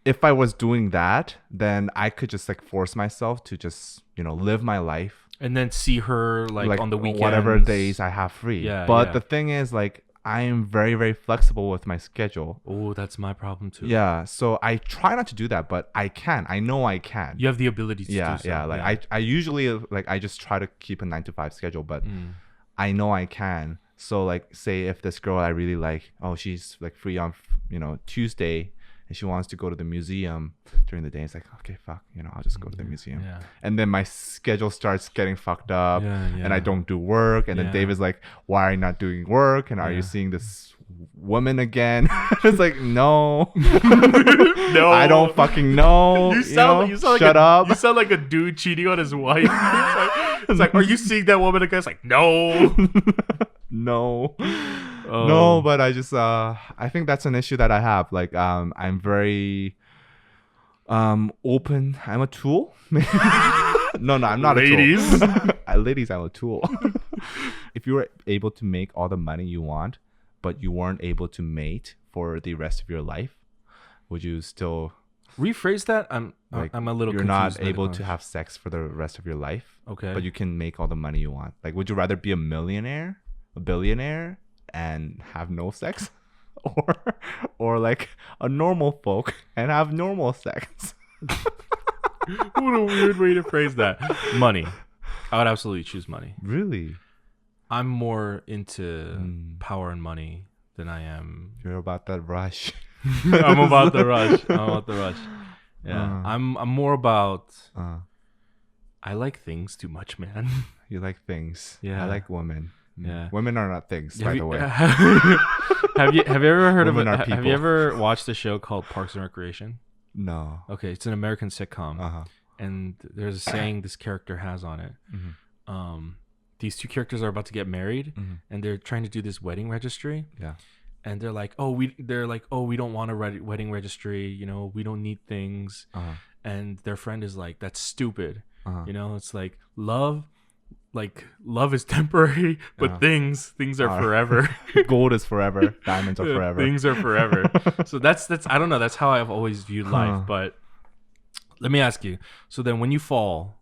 if I was doing that, then I could just like force myself to just, live my life. And then see her like on the weekends. Whatever days I have free. But the thing is, like, I am very, very flexible with my schedule. Oh, that's my problem too. Yeah. So I try not to do that, but I can. I know I can. You have the ability to do so. Yeah. Like I usually like I just try to keep a 9 to 5 schedule, but I know I can. So like, say if this girl I really like, she's like free on Tuesday, and she wants to go to the museum during the day. It's like, okay, fuck, I'll just go to the museum. Yeah. And then my schedule starts getting fucked up, and I don't do work. And then Dave is like, why are you not doing work? And are you seeing this woman again? It's like, no. No. I don't fucking know. You sound like shut up. You sound like a dude cheating on his wife. It's like, are you seeing that woman again? It's like, no. No. No, but I just I think that's an issue that I have. Like I'm very open. I'm a tool. No, I'm not Ladies. a tool. Ladies, I'm a tool. If you were able to make all the money you want, but you weren't able to mate for the rest of your life, would you still rephrase that? I'm a little you're confused. Not able to have sex for the rest of your life. Okay. But you can make all the money you want. Like, would you rather be a millionaire, a billionaire, and have no sex, or like a normal folk and have normal sex? What a weird way to phrase that. Money. I would absolutely choose money. Really? I'm more into power and money than I am. You're about that rush. I'm about the rush. Yeah. I'm more about I like things too much, man. You like things. Yeah. I like women. Yeah. Women are not things, by the way. Have you ever heard Women are of? Have people. you ever watched a show called Parks and Recreation? No. Okay, it's an American sitcom, Uh-huh. and there's a saying this character has on it. These two characters are about to get married, and they're trying to do this wedding registry. Yeah. And they're like, oh, we don't want a wedding registry. You know, we don't need things. And their friend is like, that's stupid. You know, it's like love is temporary, but things are forever. Gold is forever. Diamonds are forever. Things are forever. So that's I don't know. That's how I've always viewed life. But let me ask you. So then, when you fall,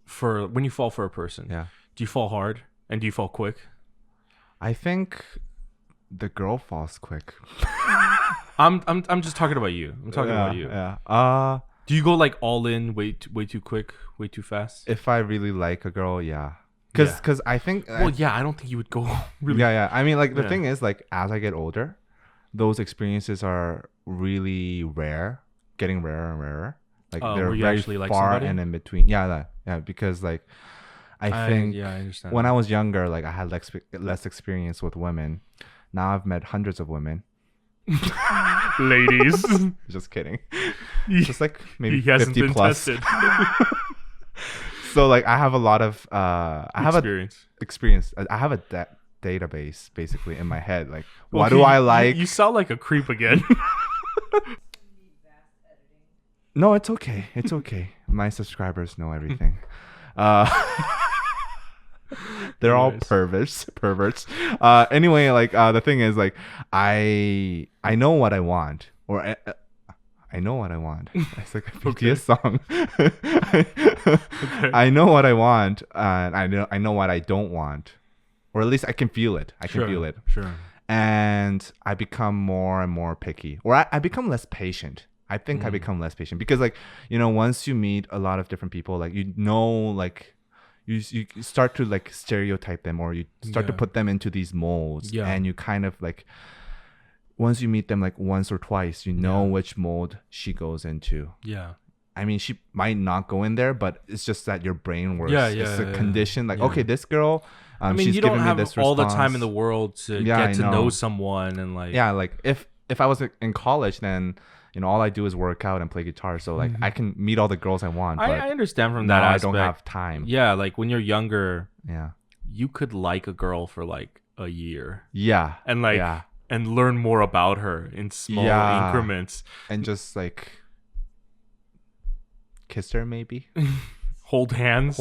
for a person, do you fall hard and do you fall quick? I think the girl falls quick. I'm just talking about you. I'm talking about you. Yeah. Do you go like all in way too quick, way too fast? If I really like a girl, yeah. Cause I think. Well, I don't think you would go really. Yeah. I mean, like the thing is, like as I get older, those experiences are really rare, getting rarer and rarer. Like they're very far and in between. Yeah. Because like, I think I understand. when I was younger, like I had less experience with women. Now I've met hundreds of women. Ladies. Just kidding. Just like maybe he hasn't 50 been plus. tested. So like I have a lot of experience. I have a database basically in my head. Like what do I like? You sound like a creep again. No, it's okay. It's okay. My subscribers know everything. They're all perverts. Anyway, like the thing is, like I know what I want, or I know what I want. It's like a BTS song. I know what I want, and I know what I don't want, or at least I can feel it. I can feel it. Sure. And I become more and more picky, or I become less patient. I think I become less patient because, like, you know, once you meet a lot of different people, like, you know, like. You start to like stereotype them, or you start to put them into these molds, and you kind of like, once you meet them like once or twice, you know which mold she goes into. Yeah. I mean, she might not go in there, but it's just that your brain works. It's a condition. Like, okay, this girl, I mean, she's you don't have this all response. the time in the world to get to know someone, and like, like if I was in college, then, you know, all I do is work out and play guitar. So like I can meet all the girls I want. But I understand from that aspect. I don't have time. Yeah, like when you're younger, yeah, you could like a girl for like a year. Yeah. And like and learn more about her in small increments. And just like kiss her maybe. Hold hands.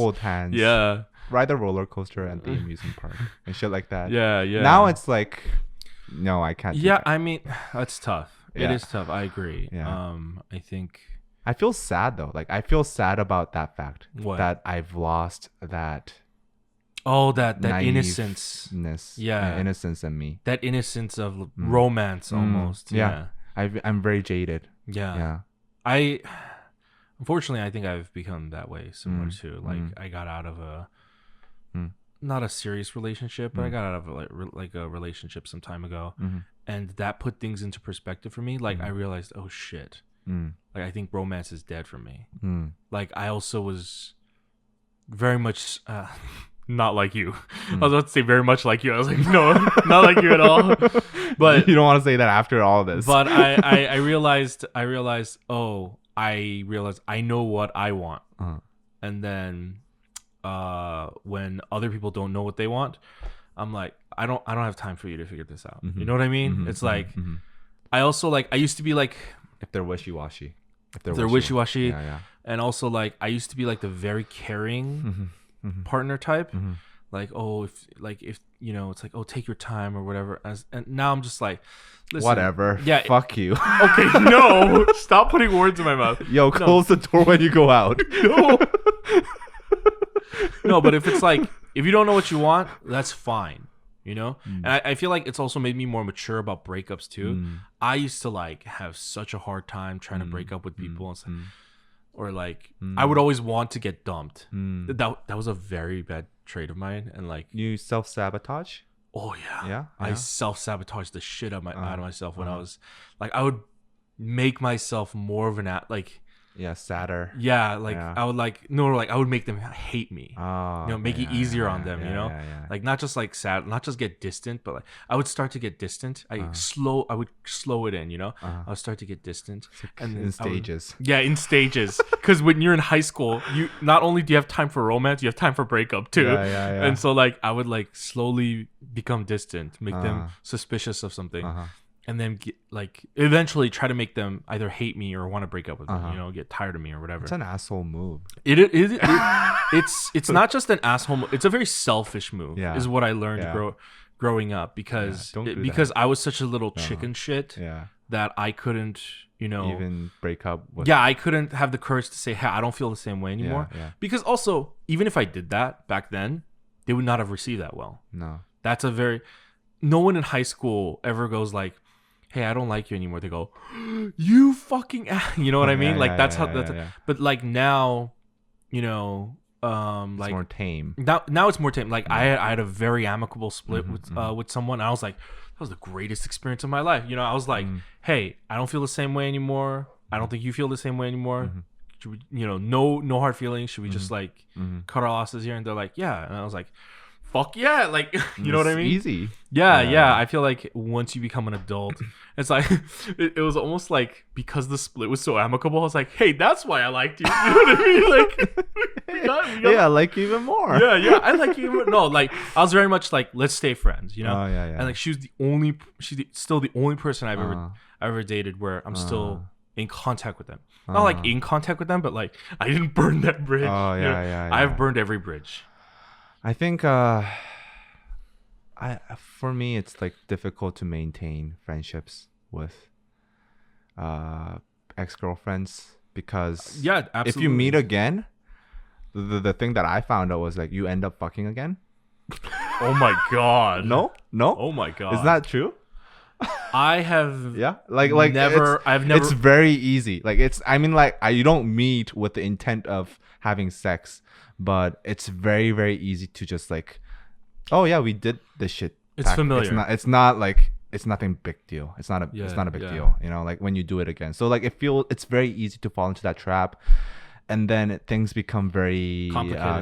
Yeah. Ride a roller coaster at the amusement park and shit like that. Yeah. Now it's like, no, I can't. Yeah, I mean, that's tough. It is tough. I agree. Yeah. I think I feel sad though. Like I feel sad about that fact. What? That I've lost that. Oh, that innocence. Yeah, innocence in me. That innocence of romance almost. Yeah. I'm very jaded. Yeah. Unfortunately, I think I've become that way similar to like I got out of a not a serious relationship, but I got out of a relationship some time ago. And that put things into perspective for me. Like I realized, oh shit. Like I think romance is dead for me. Like I also was very much not like you. I was about to say very much like you. I was like, no, not like you at all. But you don't want to say that after all this. But I realized I know what I want. And then when other people don't know what they want, I'm like, I don't have time for you to figure this out. You know what I mean? It's like I also like I used to be like, if they're wishy-washy. They're wishy-washy. Yeah. And also like I used to be like the very caring partner type. Like, oh, if you know, it's like, oh, take your time or whatever. And now I'm just like, listen, whatever. Yeah. Fuck you. Okay, no. Stop putting words in my mouth. Yo, close the door when you go out. No. No, but if it's like, if you don't know what you want, that's fine. You know? And I feel like it's also made me more mature about breakups too. I used to like have such a hard time trying to break up with people and stuff. Or like I would always want to get dumped. That was a very bad trait of mine. And like, you self-sabotage? Oh yeah. I self-sabotaged the shit out of myself when I was like, I would make myself more of an like sadder. Yeah, like Yeah. I would like I would make them hate me. Oh, Make it easier on them, yeah. like not just like sad, not just get distant, but like I would start to get distant. I would slow it in, I would start to get distant, and then in stages. in stages, because when you're in high school, you not only do you have time for romance, you have time for breakup too. Yeah. And so like I would like slowly become distant, make them suspicious of something. And then eventually try to make them either hate me or want to break up with me, get tired of me or whatever. It's an asshole move. It's not just an asshole move. It's a very selfish move. Yeah. Is what I learned growing up because I was such a little chicken shit that I couldn't, even break up with. Yeah, I couldn't have the courage to say, hey, I don't feel the same way anymore. Yeah. Because also, even if I did that back then, they would not have received that well. No. No one in high school ever goes like, hey, I don't like you anymore. They go, you fucking you know what I mean? That's how but like now, it's more tame. Now it's more tame. Like I had a very amicable split with someone. And I was like, that was the greatest experience of my life. I was like, hey, I don't feel the same way anymore. I don't think you feel the same way anymore. Should we, no hard feelings. Should we just like cut our losses here? And they're like, yeah. And I was like, fuck yeah, like you know what I mean? Easy. Yeah. I feel like once you become an adult, it's like it was almost like because the split was so amicable. I was like, hey, that's why I liked you. You know what I mean? Like, I like you even more. Yeah, I like you. No, like I was very much like, let's stay friends. Oh yeah. And like she's still the only person I've ever dated where I'm still in contact with them. Not like in contact with them, but like I didn't burn that bridge. Oh yeah. I've burned every bridge. I think for me it's like difficult to maintain friendships with ex-girlfriends because absolutely. if you meet again, the thing that I found out was like you end up fucking again. Oh my god. No? Oh my god. Is that true? I have I've never. It's very easy. Like you don't meet with the intent of having sex, but it's very very easy to just like, oh yeah, we did this shit. It's familiar. It's not like it's nothing big deal. It's not a big deal. Like when you do it again. So like it's very easy to fall into that trap. And then things become very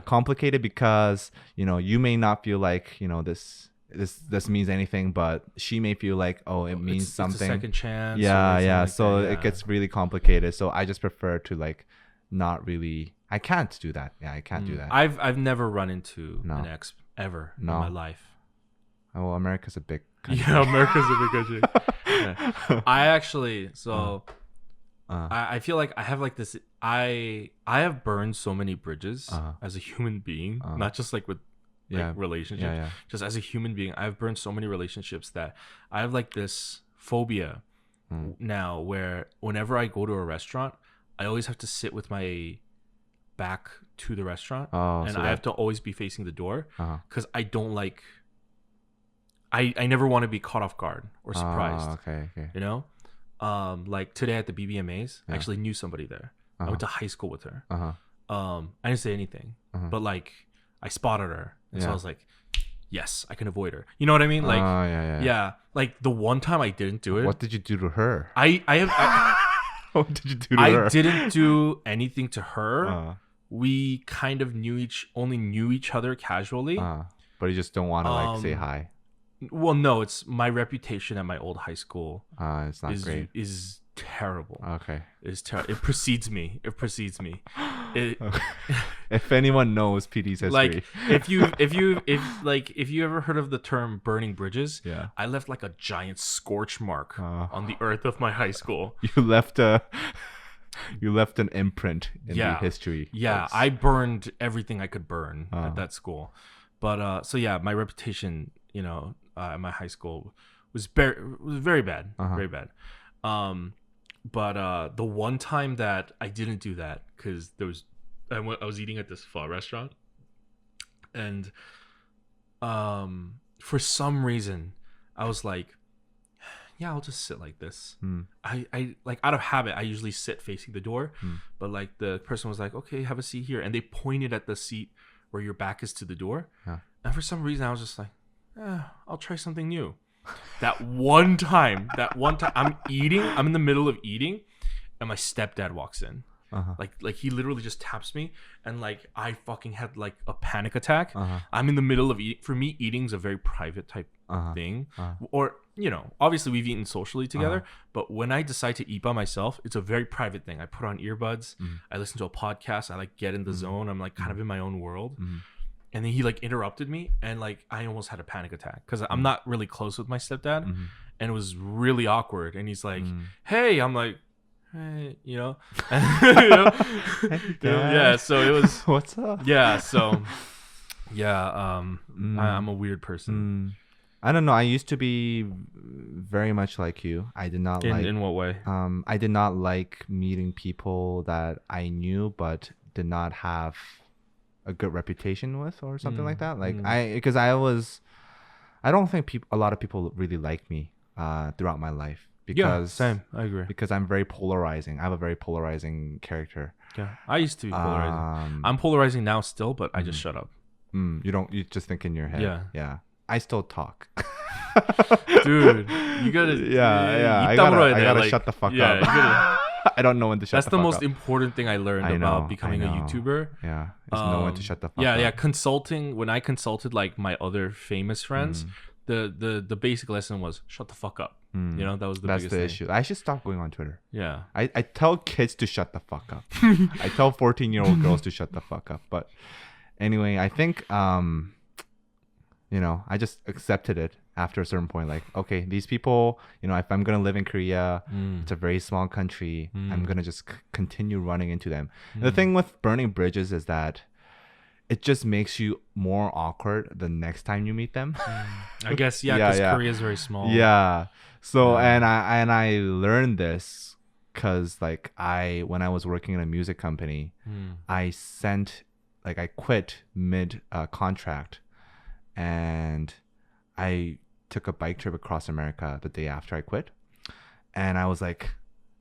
complicated because you may not feel like this means anything, but she may feel like it means something. It's a second chance. Yeah. So it gets really complicated. So I just prefer to like not really. I can't do that. Yeah, I can't do that. I've never run into an ex ever in my life. Oh, well, America's a big country. Yeah, America's a big country. Yeah. I actually I feel like I have like this. I have burned so many bridges as a human being, not just like with relationships. Yeah. Just as a human being, I've burned so many relationships that I have like this phobia now where whenever I go to a restaurant, I always have to sit with my back to the restaurant, and I have to always be facing the door because I don't like. I never want to be caught off guard or surprised. Okay. Like today at the BBMAs, I actually knew somebody there. I went to high school with her. I didn't say anything, but like I spotted her, and so I was like, yes, I can avoid her. You know what I mean? Like, yeah. Like the one time I didn't do it. What did you do to her? What did you do to her? I didn't do anything to her. We kind of only knew each other casually. But you just don't want to like say hi. Well, no, it's my reputation at my old high school. It's not great. Is terrible. Okay. It's terrible. It precedes me. If anyone knows PD's history, like if you ever heard of the term burning bridges, I left like a giant scorch mark on the earth of my high school. You left an imprint in the history. Yeah, books. I burned everything I could burn at that school. But my reputation, at my high school was very bad, very bad. But the one time that I didn't do that because I was eating at this pho restaurant, and for some reason I was like, yeah, I'll just sit like this. I like out of habit I usually sit facing the door, but like the person was like, okay, have a seat here, and they pointed at the seat where your back is to the door, and for some reason I was just like, I'll try something new. That one time I'm in the middle of eating, and my stepdad walks in. Like he literally just taps me, and like I fucking had like a panic attack. Uh-huh. I'm in the middle of eating. For me, eating's a very private type thing. Or, you know, obviously we've eaten socially together, but when I decide to eat by myself, it's a very private thing. I put on earbuds, I listen to a podcast, I like get in the zone. I'm like kind of in my own world. And then he like interrupted me, and like I almost had a panic attack because I'm not really close with my stepdad, and it was really awkward. And he's like, "Hey," I'm like, "Hey," you know, you know? Yeah. So it was, what's up? yeah. So yeah, I'm a weird person. I don't know. I used to be very much like you. I did not like. In what way? I did not like meeting people that I knew but did not have a good reputation with, or something like that. Like I don't think a lot of people really like me throughout my life, because same. I agree. Because I'm very polarizing. I have a very polarizing character. Yeah, I used to be polarizing. I'm polarizing now still, but I just shut up. You just think in your head. Yeah. I still talk. Dude, you gotta. Yeah. I gotta shut the fuck up. I don't know when to shut the fuck up. That's the most important thing I learned about becoming a YouTuber. Yeah. Is know when to shut the fuck up. Yeah. Consulting, when I consulted like my other famous friends, the basic lesson was shut the fuck up. You know, that was the biggest thing. That's the issue. I should stop going on Twitter. Yeah. I tell kids to shut the fuck up. I tell 14-year-old girls to shut the fuck up. But anyway, I think you know, I just accepted it after a certain point. Like, okay, these people, you know, if I'm going to live in Korea, it's a very small country. I'm going to just continue running into them. The thing with burning bridges is that it just makes you more awkward the next time you meet them. I guess, because Korea is very small. Yeah. So, and I learned this because like when I was working in a music company, I quit mid contract. And I took a bike trip across America the day after I quit. And I was like,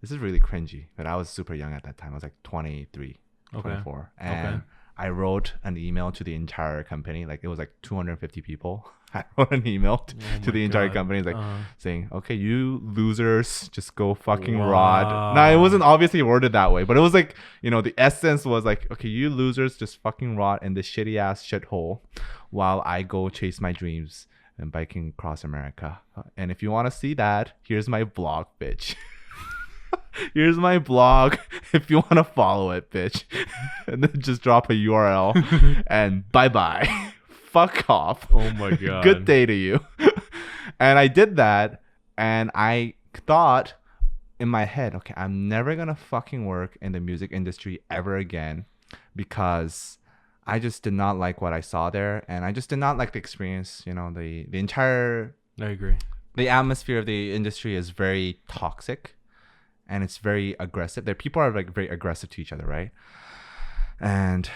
this is really cringy. But I was super young at that time. I was like 23, 24. And I wrote an email to the entire company. Like it was like 250 people. I wrote an email to the entire company like saying, okay, you losers, just go fucking rot. Now, it wasn't obviously worded that way, but it was like, you know, the essence was like, okay, you losers, just fucking rot in this shitty ass shithole while I go chase my dreams and biking across America. And if you want to see that, here's my blog, bitch. Here's my blog if you want to follow it, bitch. And then just drop a URL and bye-bye. Fuck off. Oh my God. Good day to you. And I did that, and I thought in my head, okay, I'm never going to fucking work in the music industry ever again, because I just did not like what I saw there, and I just did not like the experience. You know, the entire... I agree. The atmosphere of the industry is very toxic, and it's very aggressive. There, people are like very aggressive to each other, right? And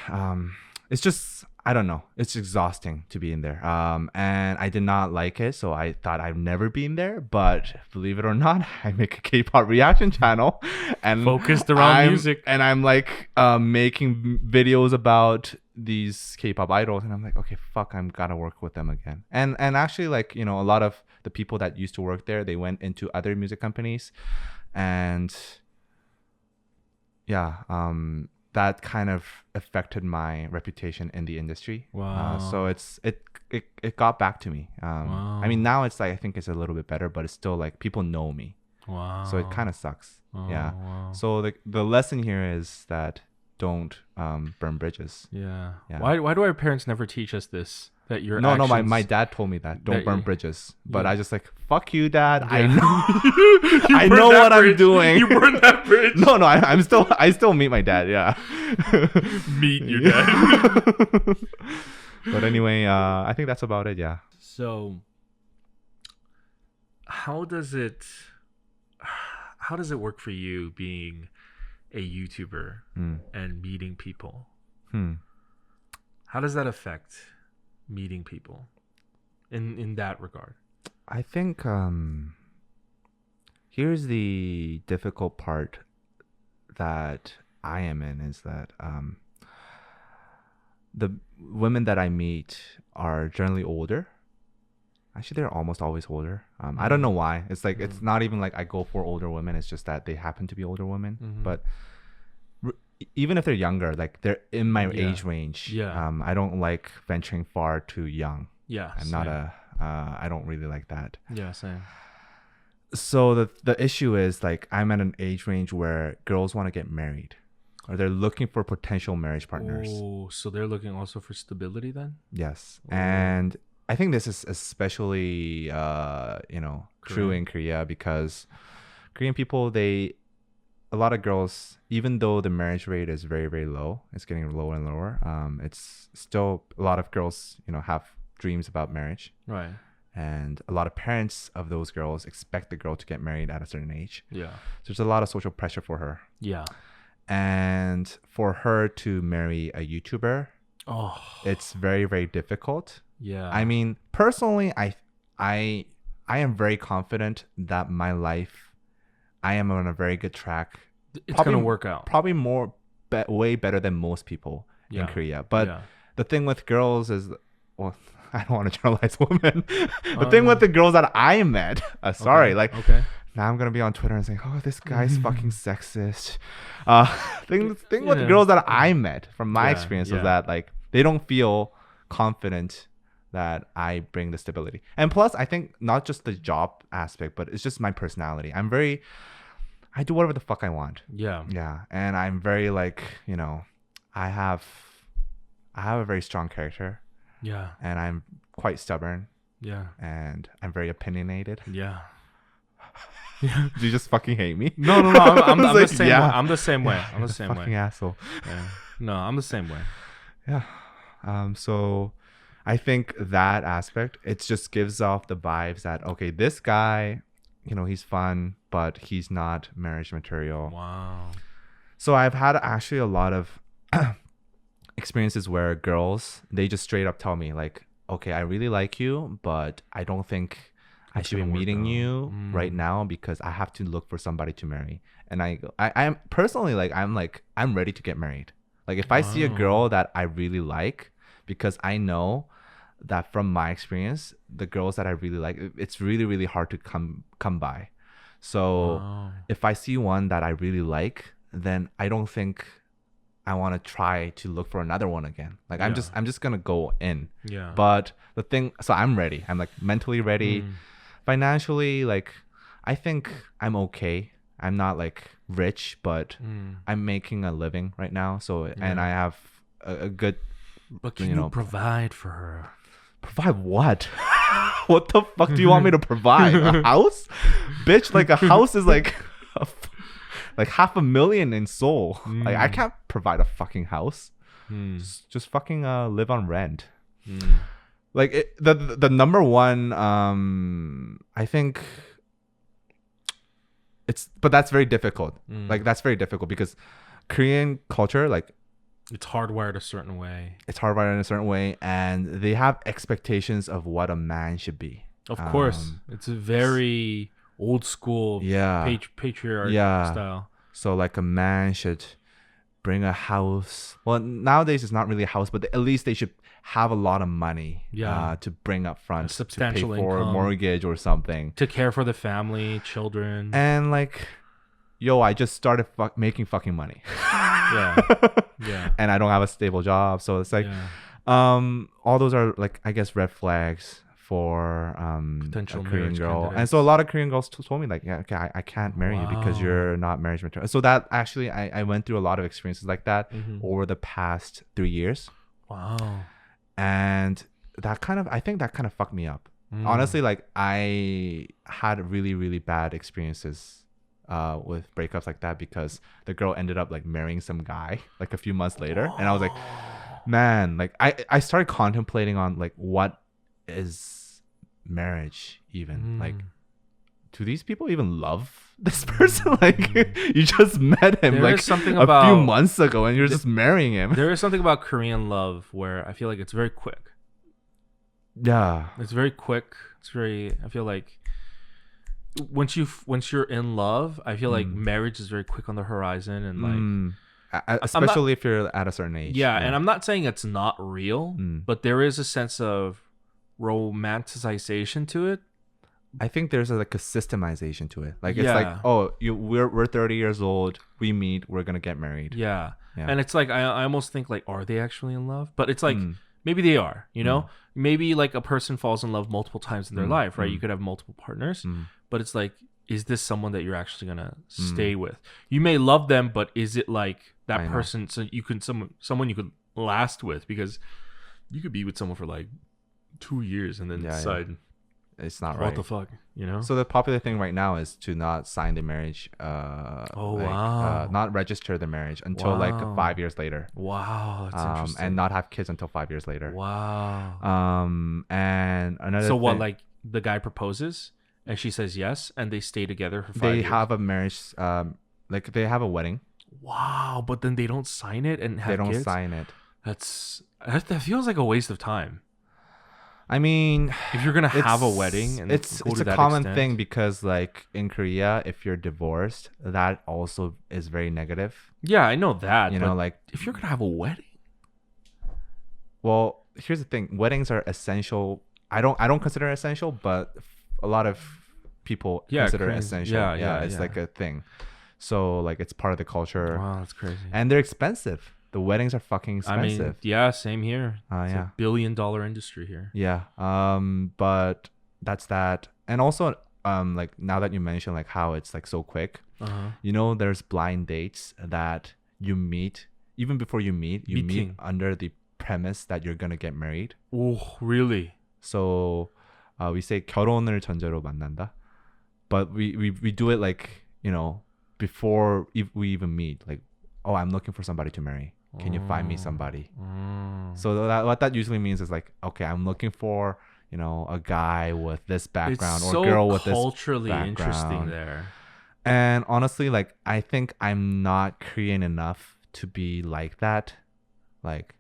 it's just, I don't know. It's exhausting to be in there. And I did not like it, so I thought I've never been there. But believe it or not, I make a K-pop reaction channel and focused around music. And I'm like making videos about these K-pop idols, and I'm like, okay, fuck, I'm gotta work with them again. And actually, like, you know, a lot of the people that used to work there, they went into other music companies, and yeah, that kind of affected my reputation in the industry. Wow. So it got back to me. Wow. I mean, now it's like, I think it's a little bit better, but it's still like people know me. Wow. So it kind of sucks. Yeah. Wow. So the lesson here is that don't burn bridges. Yeah. Why do our parents never teach us this? That your no, actions... my dad told me that don't burn bridges. But Yeah. I just like, fuck you, Dad. Yeah. I know, I know what I'm doing. You burned that bridge. No, I still meet my dad. Yeah. Meet your dad. But anyway, I think that's about it. Yeah. So, how does it work for you being a YouTuber and meeting people? How does that affect meeting people in that regard? I think here's the difficult part that I am in, is that the women that I meet are generally older. Actually, they're almost always older. I don't know why. It's like, it's not even like I go for older women. It's just that they happen to be older women. But even if they're younger, like they're in my age range. Yeah. I don't like venturing far too young. Yeah. I'm not I don't really like that. Yeah, same. So the issue is like I'm at an age range where girls want to get married, or they're looking for potential marriage partners. Oh, so they're looking also for stability then? Yes. Ooh. And I think this is especially true in Korea, because Korean people, a lot of girls, even though the marriage rate is very, very low, it's getting lower and lower. It's still a lot of girls, have dreams about marriage. Right. And a lot of parents of those girls expect the girl to get married at a certain age. Yeah. So there's a lot of social pressure for her. Yeah. And for her to marry a YouTuber, it's very, very difficult. Yeah. I mean, personally, I am very confident that my life, I am on a very good track. It's going to work out. Probably way better than most people in Korea. But the thing with girls is, well, I don't want to generalize women. The thing with the girls that I met, now I'm gonna be on Twitter and saying, "Oh, this guy's fucking sexist." Thing with the girls that I met, from my experience, was that like they don't feel confident that I bring the stability. And plus, I think not just the job aspect, but it's just my personality. I do whatever the fuck I want. Yeah. Yeah, and I'm very like, I have a very strong character. Yeah. And I'm quite stubborn. Yeah. And I'm very opinionated. Yeah. Do you just fucking hate me? No. I'm the same way. I'm the same way. I'm the same way. Fucking asshole. Yeah. No, I'm the same way. Yeah. So I think that aspect, it just gives off the vibes that, okay, this guy, he's fun, but he's not marriage material. Wow. So I've had actually a lot of experiences where girls, they just straight up tell me like, okay, I really like you, but I don't think I should be meeting you right now because I have to look for somebody to marry. And I'm personally I'm ready to get married. Like if I see a girl that I really like, because I know that from my experience, the girls that I really like, it's really, really hard to come by. So if I see one that I really like, then I don't think I want to try to look for another one again. Like I'm just gonna go in. Yeah. But the thing, so I'm ready. I'm like mentally ready. Financially, like I think I'm okay. I'm not like rich, but I'm making a living right now. So and I have a good. But can you provide for her? Provide what? What the fuck do you want me to provide? A house, bitch? Like a house is like. Like $500,000 in Seoul. Like I can't provide a fucking house. Just fucking live on rent. Like the number one, I think but that's very difficult. Like that's very difficult because Korean culture, like it's hardwired a certain way. It's hardwired in a certain way, and they have expectations of what a man should be. Of course, it's a very old school patriarch style. So like a man should bring a house. Well, nowadays it's not really a house, but at least they should have a lot of money to bring up front, to pay for a mortgage or something, to care for the family, children. And like, I just started making fucking money. Yeah. And I don't have a stable job, so it's like all those are like, I guess, red flags for potential a Korean girl. candidates. And so a lot of Korean girls told me like, I can't marry you because you're not marriage material. So that actually I went through a lot of experiences like that over the past 3 years. Wow. And I think that kind of fucked me up. Honestly, like I had really, really bad experiences with breakups like that, because the girl ended up like marrying some guy like a few months later. And I was like, man, like I started contemplating on like, what is marriage even? Like, do these people even love this person? Like you just met him like a few months ago and you're just marrying him. There is something about Korean love where I feel like it's very quick. Yeah, it's very quick. I feel like once you're in love, I feel like marriage is very quick on the horizon, and like especially if you're at a certain age. Yeah, and I'm not saying it's not real, but there is a sense of romanticization to it. I think there's like a systemization to it. Like it's Yeah. like, oh, we're 30 years old. We meet. We're gonna get married. Yeah. Yeah. And it's like I almost think like, are they actually in love? But it's like Mm. maybe they are. You know, maybe like a person falls in love multiple times in their life, right? Mm. You could have multiple partners, Mm. but it's like, is this someone that you're actually gonna stay with? You may love them, but is it like that I know. person? So you can someone you could last with, because you could be with someone for like 2 years and then decide It's not what right. the fuck, you know? So the popular thing right now is to not sign the marriage. Wow. Not register the marriage until like Wow. 5 years later. Wow, that's interesting. And not have kids until 5 years later. Wow. And another. So what? thing- Like the guy proposes and she says yes, and they stay together for 5 they years. have a marriage. Like they have a wedding. Wow, but then they don't sign it and have They don't kids? sign it. That feels like a waste of time. I mean, If you're gonna have a wedding, and it's go to a that common extent. thing because like in Korea, if you're divorced, that also is very negative. Yeah, I know that. You but know, like, if you're gonna have a wedding, well, here's the thing: weddings are essential. I don't consider it essential, but a lot of people consider it crazy. essential. Yeah, It's yeah. like a thing. So like it's part of the culture, wow, that's crazy. and they're expensive. The weddings are fucking I expensive. mean, yeah, same here. It's Yeah. a $1 billion industry here. Yeah. But that's that. And also, like now that you mentioned like how it's like so quick, you know, there's blind dates that you meet even before you meet. You meet Meeting. under the premise that you're gonna get married. Oh, really? So, we say 결혼을 전제로 만난다, but we do it like, you know, before we even meet. Like, oh, I'm looking for somebody to marry. Can you find me somebody? So what that usually means is like, okay, I'm looking for, you know, a guy with this background It's or a girl with this culturally background. interesting there. And honestly, like, I think I'm not Korean enough to be like that. Like,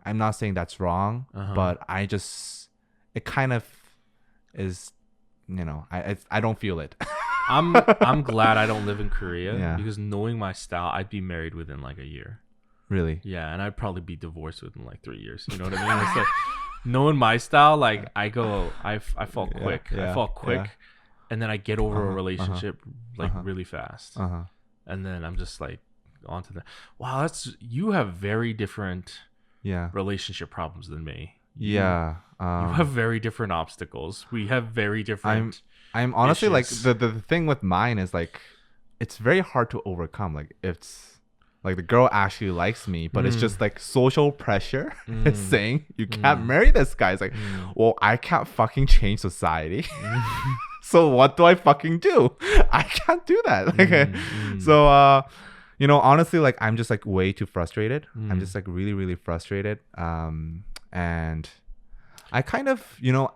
I'm not saying that's wrong, but it kind of is, you know, I don't feel it. I'm glad I don't live in Korea, Yeah. because knowing my style, I'd be married within like a year. Really? Yeah, and I'd probably be divorced within like 3 years. You know what I mean? It's like knowing my style, like I fall quick. I fall quick, and then I get over a relationship like really fast, and then I'm just like onto the. Wow, you have very different relationship problems than me. Yeah. You have very different obstacles. We have very different. I'm honestly issues. like the thing with mine is like it's very hard to overcome. Like it's like the girl actually likes me, but it's just like social pressure is saying you can't marry this guy. It's like, well, I can't fucking change society. So what do I fucking do? I can't do that. Like, so you know, honestly, like I'm just like way too frustrated. I'm just like really, really frustrated. And I kind of, you know,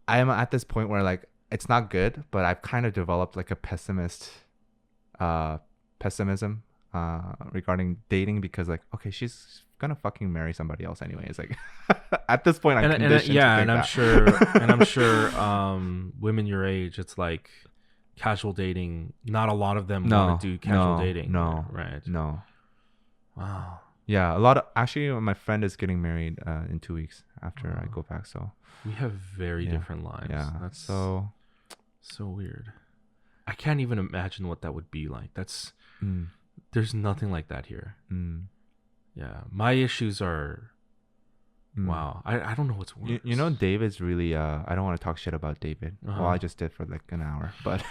I'm at this point where like it's not good, but I've kind of developed like a pessimism regarding dating, because like, okay, she's gonna fucking marry somebody else anyway. It's like at this point I'm conditioned to think that. I'm sure women your age, it's like casual dating, not a lot of them want to do casual dating. Right. No. Wow. Yeah, a lot of actually my friend is getting married in 2 weeks after I go back, so we have very different lives. Yeah. That's so weird. I can't even imagine what that would be like. There's nothing like that here. Yeah, my issues are wow. I don't know what's worse. You know, David's really I don't want to talk shit about David. Well, I just did for like an hour, but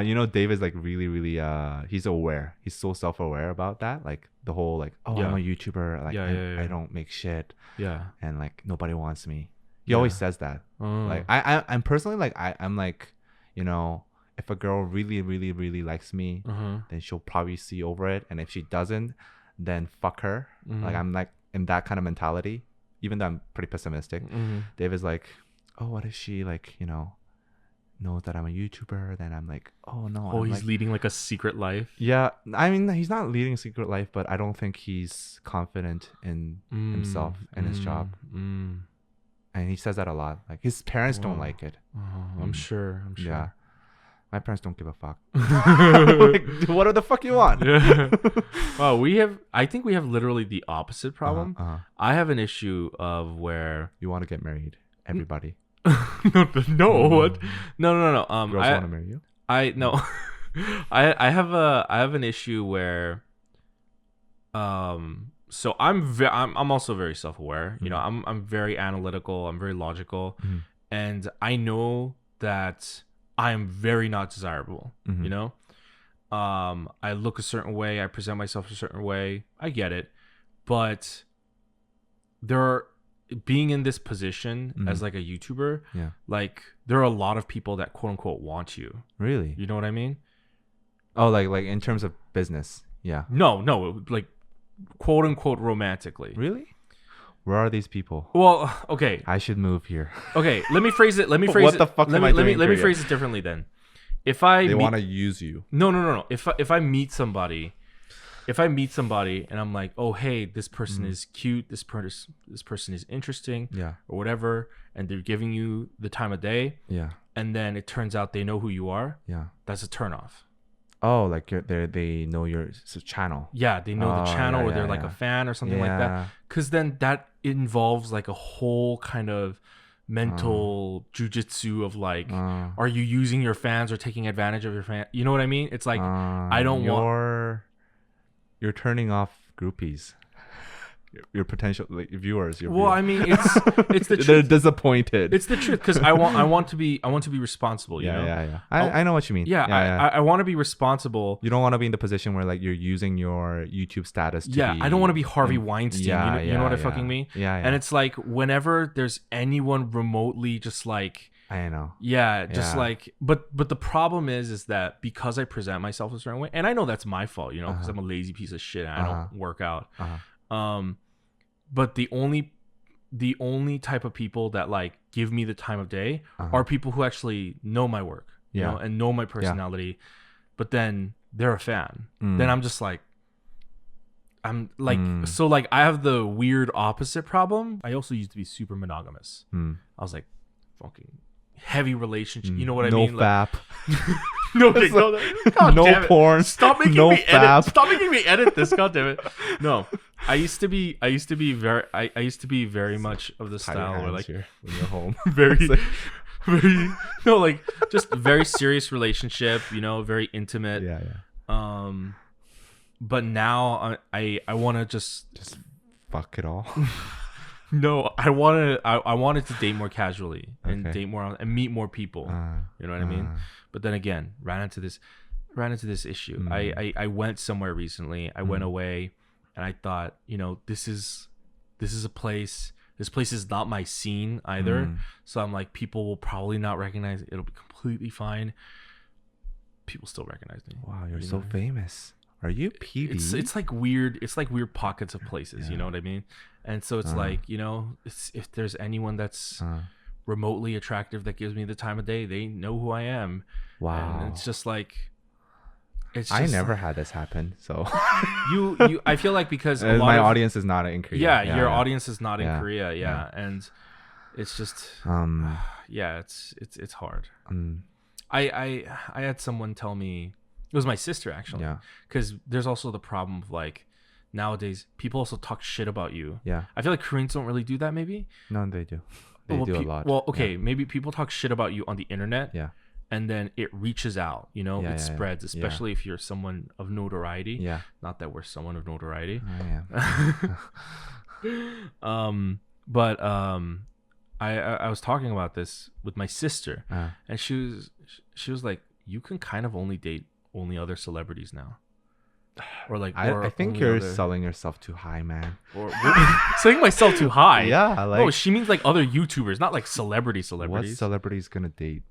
you know, David's like really, really he's aware. He's so self-aware about that. Like the whole like, oh, I'm a YouTuber. Like I don't make shit. Yeah. And like nobody wants me. He always says that. Like I'm personally like I'm like, you know, if a girl really, really, really likes me, then she'll probably see over it. And if she doesn't, then fuck her. Like I'm like in that kind of mentality, even though I'm pretty pessimistic. David's like, oh, what if she like, you know, knows that I'm a YouTuber? Then I'm like, oh no. Oh, I'm he's like, leading like a secret life. Yeah, I mean, he's not leading a secret life, but I don't think he's confident in himself and his job. And he says that a lot. Like his parents don't like it. I'm sure. Yeah. My parents don't give a fuck. Like, what the fuck you want? Yeah. Well, I think we have literally the opposite problem. I have an issue of where you want to get married. Everybody. No, what? No. Girls want to marry you? No. I have an issue where so I'm also very self-aware. You know, I'm very analytical, I'm very logical, and I know that I'm very not desirable, you know? I look a certain way, I present myself a certain way. I get it. But being in this position as like a YouTuber, like there are a lot of people that quote unquote want you. Really? You know what I mean? Oh, like in terms of business. Yeah. No, like quote unquote romantically. Really? Where are these people? Well, okay. I should move here. Okay, let me phrase it. What the fuck am I doing? Let me phrase it differently then. They want to use you. No. If I meet somebody and I'm like, oh hey, this person is cute, this person is interesting, or whatever, and they're giving you the time of day, and then it turns out they know who you are, that's a turnoff. Oh, like they know your channel. Yeah, they know the channel, or they're like a fan or something like that. Because then that involves like a whole kind of mental jujitsu of like, are you using your fans or taking advantage of your fan? You know what I mean? It's like I don't want. You're turning off groupies. Your potential viewers. I mean, it's the truth. They're disappointed. It's the truth because I want to be responsible. You know? Yeah. I know what you mean. I want to be responsible. You don't want to be in the position where like you're using your YouTube status. I don't want to be Harvey Weinstein. You know what I fucking mean? Yeah. And it's like whenever there's anyone remotely just like. I know. Yeah, just like, but the problem is that because I present myself a certain way, and I know that's my fault, you know, because I'm a lazy piece of shit and I don't work out. But the only type of people that like give me the time of day are people who actually know my work, you know, and know my personality. But then they're a fan. Then I'm just like, I'm like, so like I have the weird opposite problem. I also used to be super monogamous. I was like, fucking heavy relationship. You know what I mean? No fap. No porn. Stop making me edit. Stop making me edit this. God damn it. No, I used to be very much of the style where like here when you're home, very like just very serious relationship. You know, very intimate. Yeah. But now I want to just fuck it all. No, I wanted to date more casually and date more and meet more people. You know what I mean? But then again, ran into this issue. I went somewhere recently. I went away, and I thought, you know, this is a place. This place is not my scene either. So I'm like, people will probably not recognize it. It'll be completely fine. People still recognize me. Wow, you're so famous. Are you PD? It's like weird. It's like weird pockets of places. You know what I mean? And so it's like, you know, if there's anyone that's remotely attractive that gives me the time of day, they know who I am. Wow. And it's just like, I never had this happen. So you I feel like because my audience is not in Korea. Yeah, your audience is not in Korea. Yeah. And it's just, it's hard. I had someone tell me, it was my sister actually, because there's also the problem of like nowadays people also talk shit about you. I feel like Koreans don't really do that. Maybe no, they do. They do a lot. Well, okay, maybe people talk shit about you on the internet, and then it reaches out, you know, it spreads, especially if you're someone of notoriety. Not that we're someone of notoriety. But I was talking about this with my sister, and she was like, you can kind of only date only other celebrities now, or like I think you're selling yourself too high, man. Or selling myself too high. Like she means like other YouTubers, not like celebrities. What celebrity's gonna date?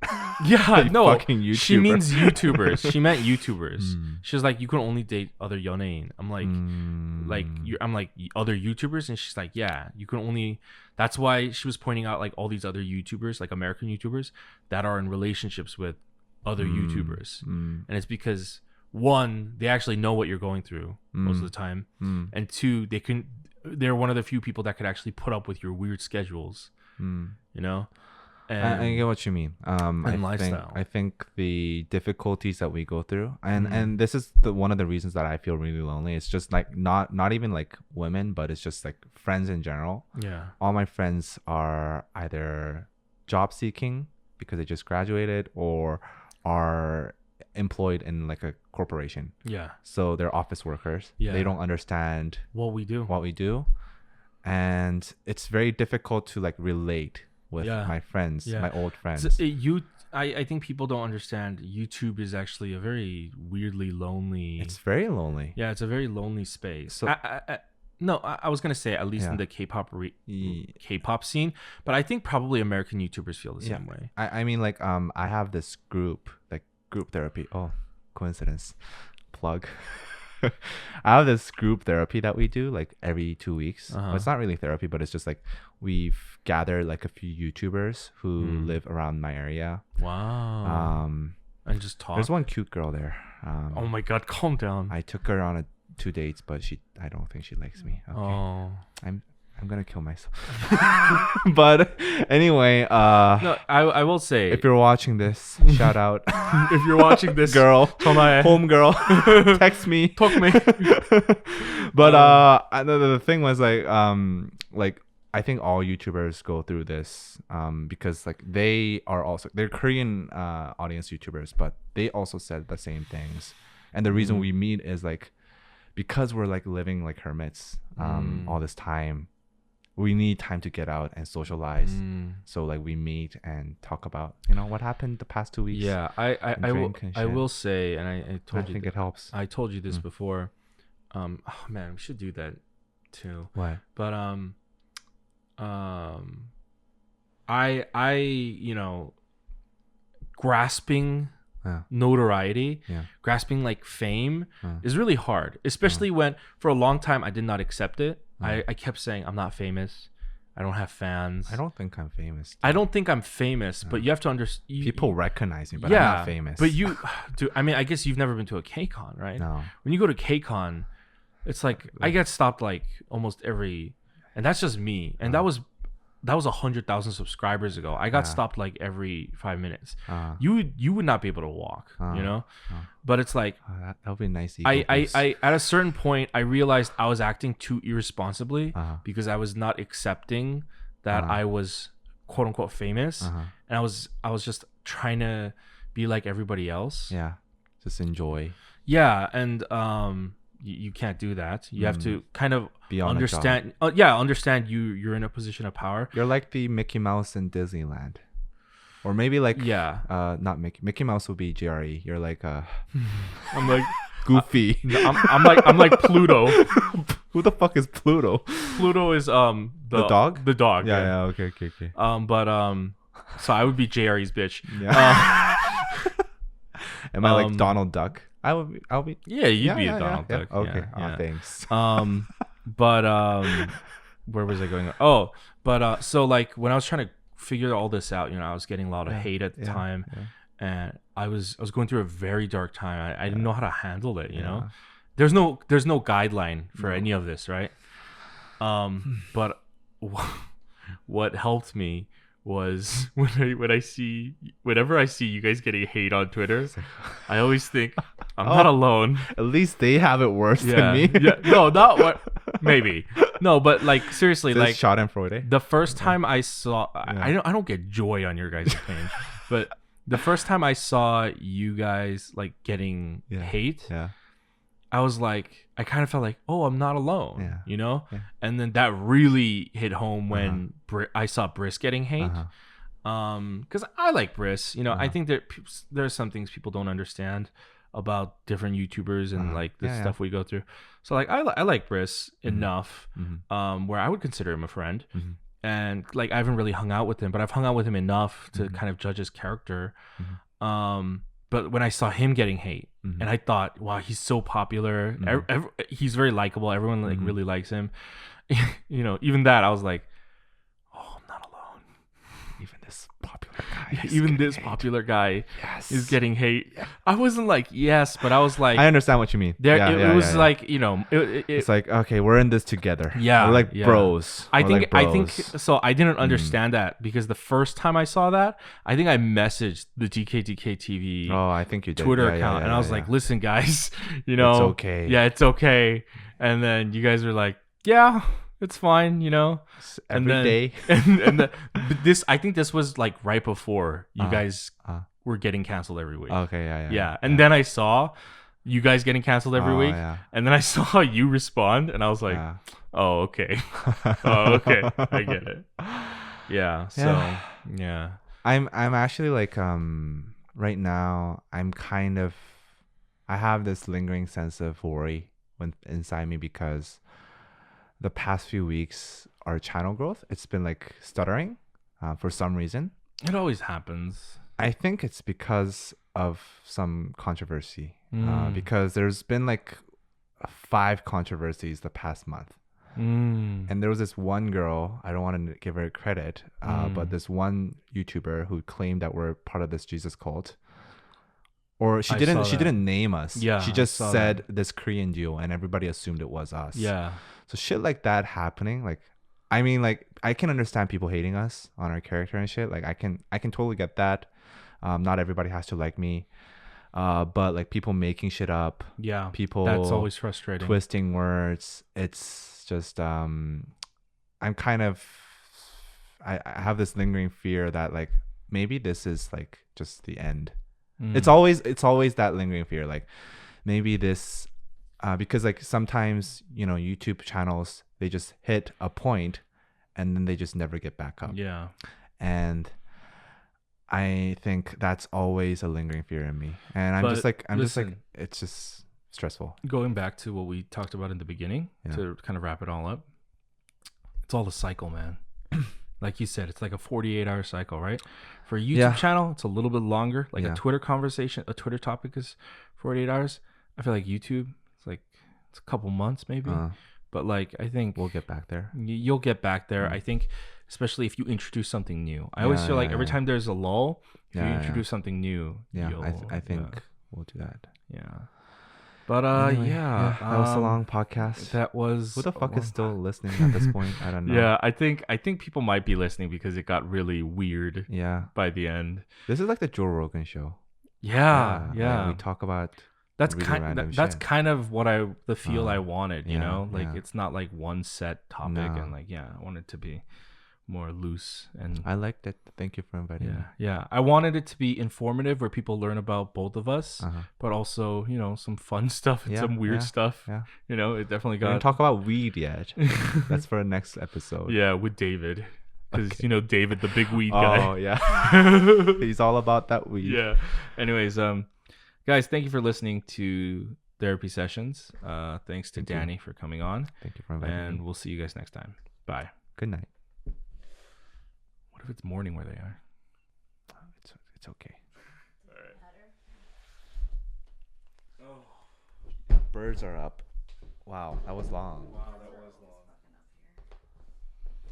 No, fucking YouTuber. She means YouTubers. She meant YouTubers. She was like, you can only date other yonein. I'm like, I'm like other YouTubers, and she's like, yeah, you can only. That's why she was pointing out like all these other YouTubers, like American YouTubers, that are in relationships with other YouTubers, and it's because one, they actually know what you're going through most of the time, and two, they're one of the few people that could actually put up with your weird schedules, you know. And I get what you mean. Lifestyle. I think the difficulties that we go through, and this is one of the reasons that I feel really lonely. It's just like not even like women, but it's just like friends in general. All my friends are either job seeking because they just graduated or are employed in like a corporation. Yeah. So they're office workers. Yeah. They don't understand what we do. And it's very difficult to like relate with my friends, my old friends. I think people don't understand YouTube is actually a very weirdly lonely. It's very lonely. Yeah, it's a very lonely space. So I was gonna say at least in the K-pop scene, but I think probably American YouTubers feel the same way. I mean, like I have this group therapy. Oh, coincidence. Plug. I have this group therapy that we do like every 2 weeks. Well, it's not really therapy, but it's just like we've gathered like a few YouTubers who live around my area. Wow. And just talk. There's one cute girl there. Oh my god, calm down. I took her on 2 dates, but I don't think she likes me. Okay. Oh. I'm gonna kill myself. But anyway, no, I will say, if you're watching this, shout out. If you're watching this, girl, home girl, text me, talk me. But the thing was like I think all YouTubers go through this because like they're Korean audience YouTubers, but they also said the same things. And the reason we meet is like because we're like living like hermits all this time. We need time to get out and socialize. So like we meet and talk about what happened the past 2 weeks. Yeah, I will say, and I think it helps. I told you this before. Oh man, we should do that too. What? But I grasping notoriety, grasping like fame is really hard, especially when for a long time I did not accept it. I kept saying I'm not famous, I don't have fans. I don't think I'm famous. I don't think I'm famous, but you have to understand. People recognize me, but I'm not famous. But you, dude, I mean, I guess you've never been to a KCON, right? No. When you go to KCON, it's like I get stopped like almost every, and that's just me. And that was 100,000 subscribers ago. I got stopped like every 5 minutes. You would not be able to walk, But it's like that would be nice. I at a certain point I realized I was acting too irresponsibly because I was not accepting that I was quote unquote famous, and I was just trying to be like everybody else. Yeah, just enjoy. Yeah, and you can't do that. You have to kind of understand. Understand you're in a position of power. You're like the Mickey Mouse in Disneyland, or maybe like not Mickey Mouse would be JRE. You're like I'm like Goofy. I'm like Pluto. Who the fuck is Pluto? Pluto is the dog. The dog. Yeah. Okay. So I would be JRE's bitch. Yeah. Am I like Donald Duck? I'll be. Yeah, you'd be a Donald Duck. Yeah. Okay. Yeah. Thanks. Where was I going? Oh, but so like when I was trying to figure all this out, I was getting a lot of hate at the time, and I was going through a very dark time. I didn't know how to handle it. There's no guideline for any of this, right? But what helped me was whenever I see you guys getting hate on Twitter, I always think I'm not alone. At least they have it worse than me. Yeah. No, not what. Maybe. No, but like seriously, like Schadenfreude. The first time I saw, I don't get joy on your guys' pain, but the first time I saw you guys like getting hate, I was like, I kind of felt like, oh, I'm not alone, Yeah. And then that really hit home when I saw Briss getting hate. Because I like Briss, I think there are some things people don't understand about different YouTubers and like the stuff we go through. So like I like Briss enough where I would consider him a friend. And like I haven't really hung out with him, but I've hung out with him enough to kind of judge his character. But when I saw him getting hate, and I thought, wow, he's so popular. He's very likable. Everyone like really likes him. Even that, I was like, oh, I'm not alone. Even this popular guy. Popular guy is getting hate. Yeah. I wasn't like yes, but I was like, I understand what you mean. It was like it's like, okay, we're in this together. Yeah, we're like bros. I think so. I didn't understand that because the first time I saw that, I think I messaged the DKDKTV. Oh, I think you did. Twitter account, and I was like, listen, guys, it's okay. Yeah, it's okay. And then you guys were like, yeah, It's fine, you know. Every day. I think this was like right before you guys were getting canceled every week. Okay, Yeah. And then I saw you guys getting canceled every week. Yeah. And then I saw you respond and I was like, oh, okay. Oh, okay. I get it. Yeah. So yeah. I'm actually like right now I have this lingering sense of worry inside me because the past few weeks our channel growth, it's been like stuttering for some reason. It always happens. I think it's because of some controversy because there's been like 5 controversies the past month. And there was this one girl, I don't want to give her credit, but this one YouTuber who claimed that we're part of this Jesus cult. Or she didn't name us. Yeah, she just said this Korean duo and everybody assumed it was us. Yeah. So shit like that happening, like I mean, like I can understand people hating us on our character and shit. Like I can totally get that. Not everybody has to like me. But like people making shit up. Yeah. People that's always frustrating. Twisting words. It's just I'm kind of I have this lingering fear that like maybe this is like just the end. It's always that lingering fear, like maybe this because like sometimes, you know, YouTube channels, they just hit a point and then they just never get back up. Yeah. And I think that's always a lingering fear in me. And I'm just like it's just stressful. Going back to what we talked about in the beginning, to kind of wrap it all up, it's all the cycle, man. Like you said, it's like a 48-hour cycle, right? For a YouTube channel, it's a little bit longer. Like a Twitter conversation, a Twitter topic is 48 hours. I feel like YouTube, it's a couple months maybe. But like, I think we'll get back there. You'll get back there. I think, especially if you introduce something new. I always feel like every time there's a lull, if you introduce something new, I think we'll do that. Yeah. But anyway, that was a long podcast. That was who the fuck is still listening at this point? I don't know. Yeah, I think people might be listening because it got really weird. Yeah. By the end, this is like the Joe Rogan show. Yeah. Like we talk about that's kind of what the feel I wanted. You know, like it's not like one set topic, and like I want it to be more loose, and I liked it. Thank you for inviting me. Yeah, I wanted it to be informative where people learn about both of us, but also, you know, some fun stuff and some weird stuff. You know, it definitely got. We didn't talk about weed yet. That's for the next episode. Yeah, with David, because you know David, the big weed guy. Oh yeah, he's all about that weed. Yeah. Anyways, guys, thank you for listening to Therapy Sessions. Thanks to Danny for coming on. Thank you for inviting me. And we'll see you guys next time. Bye. Good night. If it's morning where they are, it's okay. All right. Oh, birds are up. Wow, that was long. Wow, that